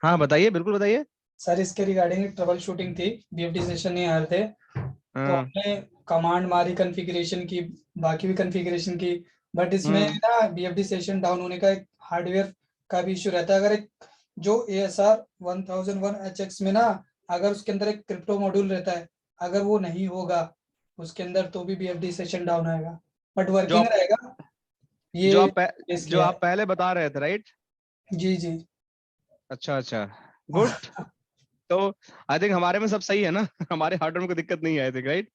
हाँ बताइए, बिल्कुल बताइए। सर इसके रिगार्डिंग ट्रबल शूटिंग थी, बीएफडी सेशन नहीं आ रहे थे, तो हाँ। हमने कमांड मारी, कॉन्फ़िगरेशन की, बाकी भी कॉन्फ़िगरेशन की, बट इसमें हम्म। ना बीएफडी सेशन डाउन होने का एक हार्डवेयर का भी इशू रहता है। अगर एक जो ASR 1001HX में ना, अगर उसके अंदर एक क्रिप्टो मॉड्यूल रहता है, अगर वो नहीं होगा उसके अंदर तो भी बीएफडी सेशन डाउन आएगा, बट जो वर्किंग आप रहेगा। जो ये आप केस जो किया आप है। पहले बता रहे थे, राइट? जी जी। अच्छा अच्छा, गुड। तो आई थिंक हमारे में सब सही है ना? हमारे हार्डवेयर में कोई दिक्कत नहीं है, आई थिंक, राइट?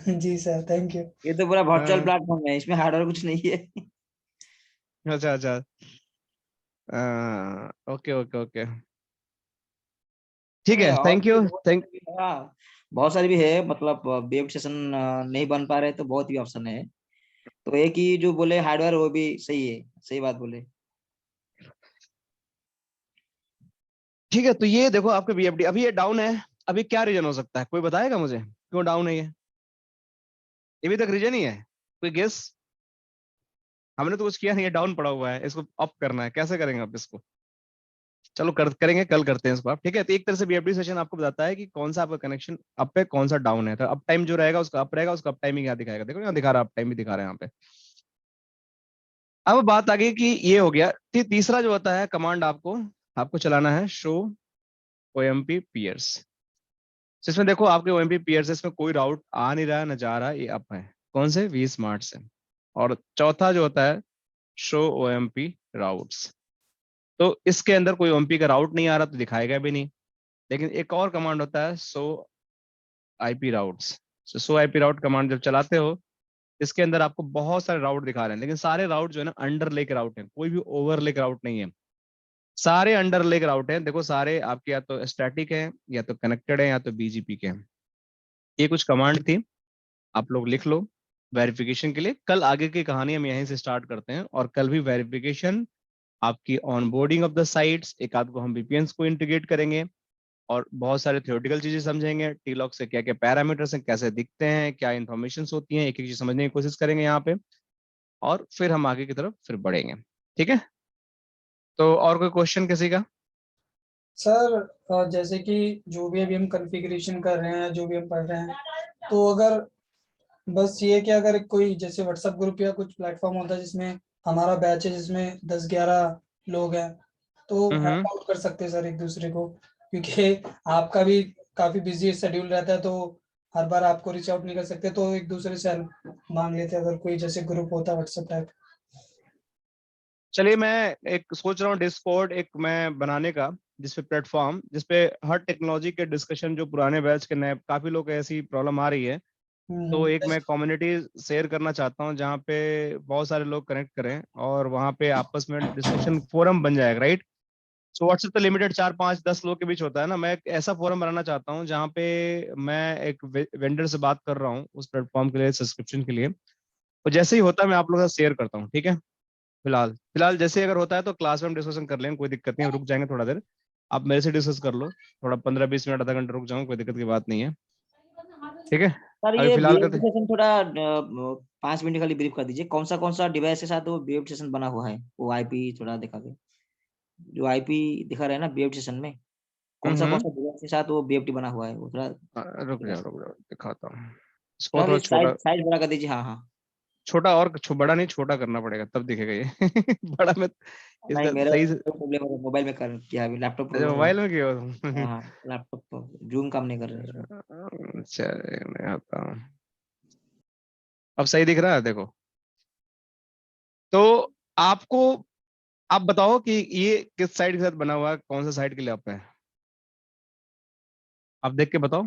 जी सर, थैंक यू। ये तो पूरा वर्चुअल प्लेटफॉर्म है, इसमें हार्डवेयर कुछ नहीं है। अच्छा अच्छा, ओके ओके ओके, ठीक है, और थैंक भी यू, बहुत थैंक। सारे भी है, हाँ, बहुत सारे भी है, मतलब वेब सेशन नहीं बन पा रहे तो बहुत ही ऑप्शन है। तो एक ही जो बोले हार्डवेयर वो भी सही है, सही बात बोले। ठीक है, तो ये देखो आपके BFD अभी ये डाउन है। अभी क्या रीजन हो सकता है, कोई बताएगा मुझे क्यों डाउन है ये भी तक रीजन ही है? कोई गेस? हमने तो कुछ किया नहीं है, डाउन पड़ा हुआ है, इसको अप करना है, कैसे करेंगे आप इसको? चलो करेंगे, कल करते हैं इसको आप, ठीक है? तो एक तरह से BFD सेशन आपको बताता है कि कौन सा आपका कनेक्शन अप है, कौन सा डाउन है। तो अप टाइम जो रहेगा उसका अप रहेगा, उसका अप टाइमिंग यहाँ दिखाएगा, देखो यहाँ दिखा रहा है, अप टाइम भी दिखा रहा है यहाँ पे। अब बात आ गई कि ये हो गया। तीसरा जो होता है कमांड, आपको आपको चलाना है शो OMP peers। तो इसमें देखो आपके OMP peers है, इसमें कोई राउट आ नहीं रहा, न जा रहा, ये अप है। कौन से? vSmart से। और चौथा जो होता है शो OMP राउट्स। तो इसके अंदर कोई OMP का राउट नहीं आ रहा तो दिखाएगा भी नहीं। लेकिन एक और कमांड होता है सो IP राउट्स। सो IP राउट कमांड जब चलाते हो, इसके अंदर आपको बहुत सारे राउट दिखा रहे हैं, लेकिन सारे राउट जो है ना अंडरले के राउट हैं, कोई भी ओवरले के राउट नहीं है। सारे अंडरले के राउट हैं, देखो सारे आपके या तो स्टैटिक हैं, या तो कनेक्टेड है, या तो BGP के हैं। ये कुछ कमांड थी, आप लोग लिख लो वेरिफिकेशन के लिए। कल आगे की कहानी हम यहीं से स्टार्ट करते हैं, और कल भी वेरिफिकेशन, आपकी ऑनबोर्डिंग ऑफ द साइट्स, एक आध को हम VPNs को इंटीग्रेट करेंगे, और बहुत सारे थ्योरेटिकल चीजें समझेंगे। T-Log से क्या क्या पैरामीटर्स हैं, कैसे दिखते हैं, क्या इन्फॉर्मेशन होती हैं, एक एक चीज समझने की कोशिश करेंगे यहाँ पे, और फिर हम आगे की तरफ फिर बढ़ेंगे, ठीक है? तो और कोई क्वेश्चन किसी का? सर जैसे कि जो भी अभी हम कॉन्फ़िगरेशन कर रहे हैं, जो भी हम पढ़ रहे हैं, तो अगर बस ये कि अगर कोई जैसे व्हाट्सएप ग्रुप या कुछ प्लेटफॉर्म होता है जिसमें हमारा बैच है, जिसमें 10-11 लोग हैं, तो हम्म। हेल्प आउट कर सकते हैं सर एक दूसरे को, क्योंकि आपका भी काफी बिजी शेड्यूल रहता है, तो हर बार आपको रीच आउट नहीं कर सकते, तो एक दूसरे से हेल्प मांग लेते हैं, अगर कोई जैसे ग्रुप होता है व्हाट्सएप टाइप। चलिए, मैं एक सोच रहा हूँ डिस्कॉर्ड एक मैं बनाने का, जिसपे प्लेटफॉर्म, जिसपे हर टेक्नोलॉजी के डिस्कशन, जो पुराने बैच के नए काफी लोग ऐसी प्रॉब्लम आ रही है, तो एक मैं कम्युनिटी शेयर करना चाहता हूँ जहाँ पे बहुत सारे लोग कनेक्ट करें, और वहाँ पे आपस में डिस्कशन फोरम बन जाएगा, राइट? सो व्हाट्सएप तो लिमिटेड 4 5 10 लोग के बीच होता है ना, मैं एक ऐसा फोरम बनाना चाहता हूँ जहाँ पे मैं एक वेंडर से बात कर रहा हूँ उस प्लेटफॉर्म के लिए, सब्सक्रिप्शन के लिए। तो जैसे ही होता है मैं आप लोगों के साथ शेयर करता हूँ, ठीक है? फिलहाल फिलहाल जैसे अगर होता है तो क्लास में हम डिस्कशन कर लेंगे, कोई दिक्कत नहीं है, रुक जाएंगे थोड़ा देर। आप मेरे से डिस्कस कर लो, थोड़ा 15 20 मिनट आधा घंटा रुक जाऊंगा, कोई दिक्कत की बात नहीं है, ठीक है? सर अभी ये फिलहाल बीएफडी करते। सेशन थोड़ा 5 मिनट खाली ब्रीफ कर दीजिए, कौन सा डिवाइस के साथ वो बीएफडी सेशन बना हुआ है, वो आईपी थोड़ा दिखा दे। जो आईपी दिखा रहा है ना बीएफडी सेशन में, कौन हम्म। सा डिवाइस के साथ वो बीएफडी बना हुआ है, वो थोड़ा रुक जाओ दिखाता हूँ इसको, थोड़ा थोड़ा साइज छोटा। साइज बड़ा कर दीजिए। हाँ हाँ। छोटा और बड़ा नहीं, छोटा करना पड़ेगा तब दिखेगा ये। बड़ा में नहीं, इसका मेरा सही से। प्रॉब्लम है, मोबाइल में कर किया, अभी लैपटॉप अच्छा, प्रॉब्लम हुआ। मोबाइल में क्यों हो? हाँ हाँ, लैपटॉप जूम काम नहीं कर रहे हैं इसमें। अच्छा, मैं आता हूँ। अब सही दिख रहा है? देखो, तो आपको, आप बताओ कि ये किस साइड के साथ बना हुआ है, कौन सा साइड के लिए अप है, आप देख के बताओ।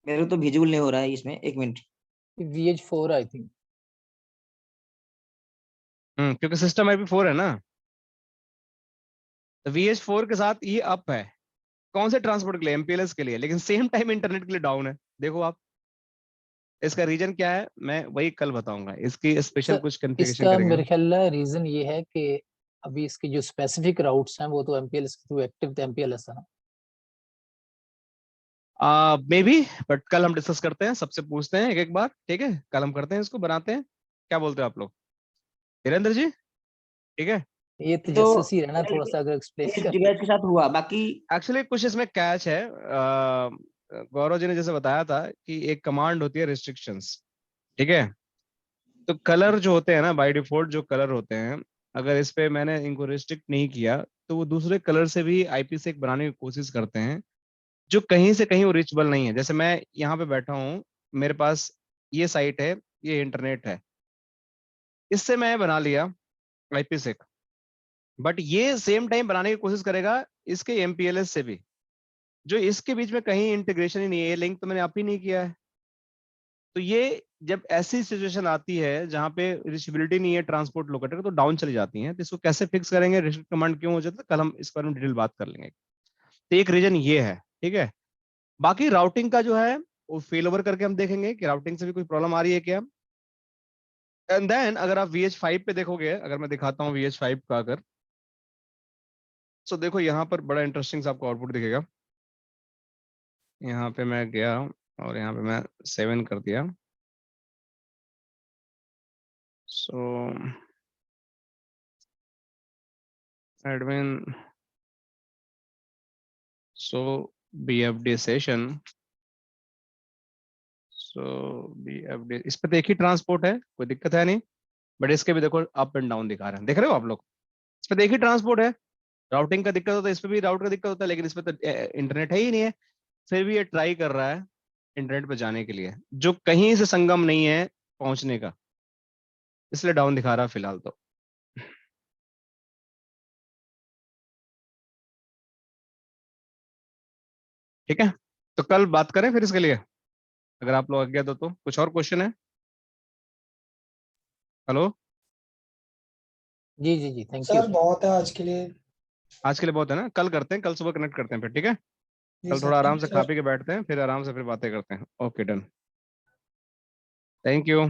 मेरे को तो विजुअल नहीं हो रहा है इसमें, एक मिनट। VH4 I think. क्योंकि सिस्टम IP4 है ना, तो VH4 के साथ ये अप है। कौन से ट्रांसपोर्ट के लिए? MPLS के लिए, लेकिन सेम टाइम इंटरनेट के लिए डाउन है। देखो आप, इसका रीजन क्या है मैं वही कल बताऊंगा, इसकी स्पेशल सर कुछ कॉन्फ़िगरेशन इसका करेंगे मेरे हम। ख्याल रीजन ये है कि अभी इसके जो स्पेसिफिक राउट्स हैं वो तो MPLS के थ्रू एक्टिव थे, MPLS है ना। मे बी, बट कल हम डिस्कस करते हैं, सबसे पूछते हैं एक एक बार, ठीक है? कल हम करते हैं, इसको बनाते हैं। क्या बोलते हैं आप लोग, वीरेंद्र जी? ठीक है। ये ये तो तजस्सुस ही रहना, थोड़ा सा अगर एक्सप्लेन कर। डिवाइस के साथ हुआ, बाकी एक्चुअली कुछ इसमें कैच है। गौरव जी ने जैसे बताया था कि एक कमांड होती है रिस्ट्रिक्शंस, ठीक है? तो कलर जो होते हैं ना, बाय डिफॉल्ट जो कलर होते हैं, अगर इस पे मैंने इनको रिस्ट्रिक्ट नहीं किया तो वो दूसरे कलर से भी IP6 बनाने की कोशिश करते हैं, जो कहीं से कहीं वो रीचेबल नहीं है। जैसे मैं यहाँ पे बैठा हूँ, मेरे पास ये साइट है, ये इंटरनेट है, इससे मैं बना लिया IP6, बट ये सेम टाइम बनाने की कोशिश करेगा इसके MPLS से भी, जो इसके बीच में कहीं इंटीग्रेशन ही नहीं है, ये लिंक तो मैंने आप ही नहीं किया है। तो ये जब ऐसी सिचुएशन आती है जहां पे रीचेबिलिटी नहीं है ट्रांसपोर्ट लोकेटर का, तो डाउन चली जाती हैं। तो इसको कैसे फिक्स करेंगे, रिस्ट्रिक्ट कमांड क्यों हो जाता है, कल हम इस बारे में डिटेल बात कर लेंगे। तो एक रीजन ये है, ठीक है? बाकी राउटिंग का जो है वो फेल ओवर करके हम देखेंगे कि राउटिंग से भी कोई प्रॉब्लम आ रही है क्या। एंड देन अगर आप VH5 पे देखोगे, अगर मैं दिखाता हूँ VH5 का, अगर तो देखो यहाँ पर बड़ा इंटरेस्टिंग सा आपको आउटपुट दिखेगा। यहाँ पे मैं गया और यहाँ पे मैं 7 कर दिया। सो एडमिन, सो BFD सेशन, सो BFD, इस पे तो एक ही ट्रांसपोर्ट है, कोई दिक्कत है नहीं, बट इसके भी देखो अप एंड डाउन दिखा रहे हैं, देख रहे हो आप लोग? इस पे तो एक ही ट्रांसपोर्ट है, राउटिंग का दिक्कत होता है, इस पे भी राउट का दिक्कत होता है, लेकिन इस पे तो इंटरनेट है ही नहीं है। फिर भी ये ट्राई कर रहा है इंटरनेट पे जाने के लिए, जो कहीं से संगम नहीं है पहुंचने का, इसलिए डाउन दिखा रहा है फिलहाल तो। ठीक है, तो कल बात करें फिर इसके लिए, अगर आप लोग अज्ञात हो तो। कुछ और क्वेश्चन है? हेलो? जी जी जी, थैंक यू। सर बहुत है आज के लिए। आज के लिए बहुत है ना, कल करते हैं, कल सुबह कनेक्ट करते हैं फिर, ठीक है? जी कल सर, थोड़ा आराम थैंक से यू खा सर। पी के बैठते हैं, फिर आराम से फिर बातें करते हैं। Okay, done, thank you.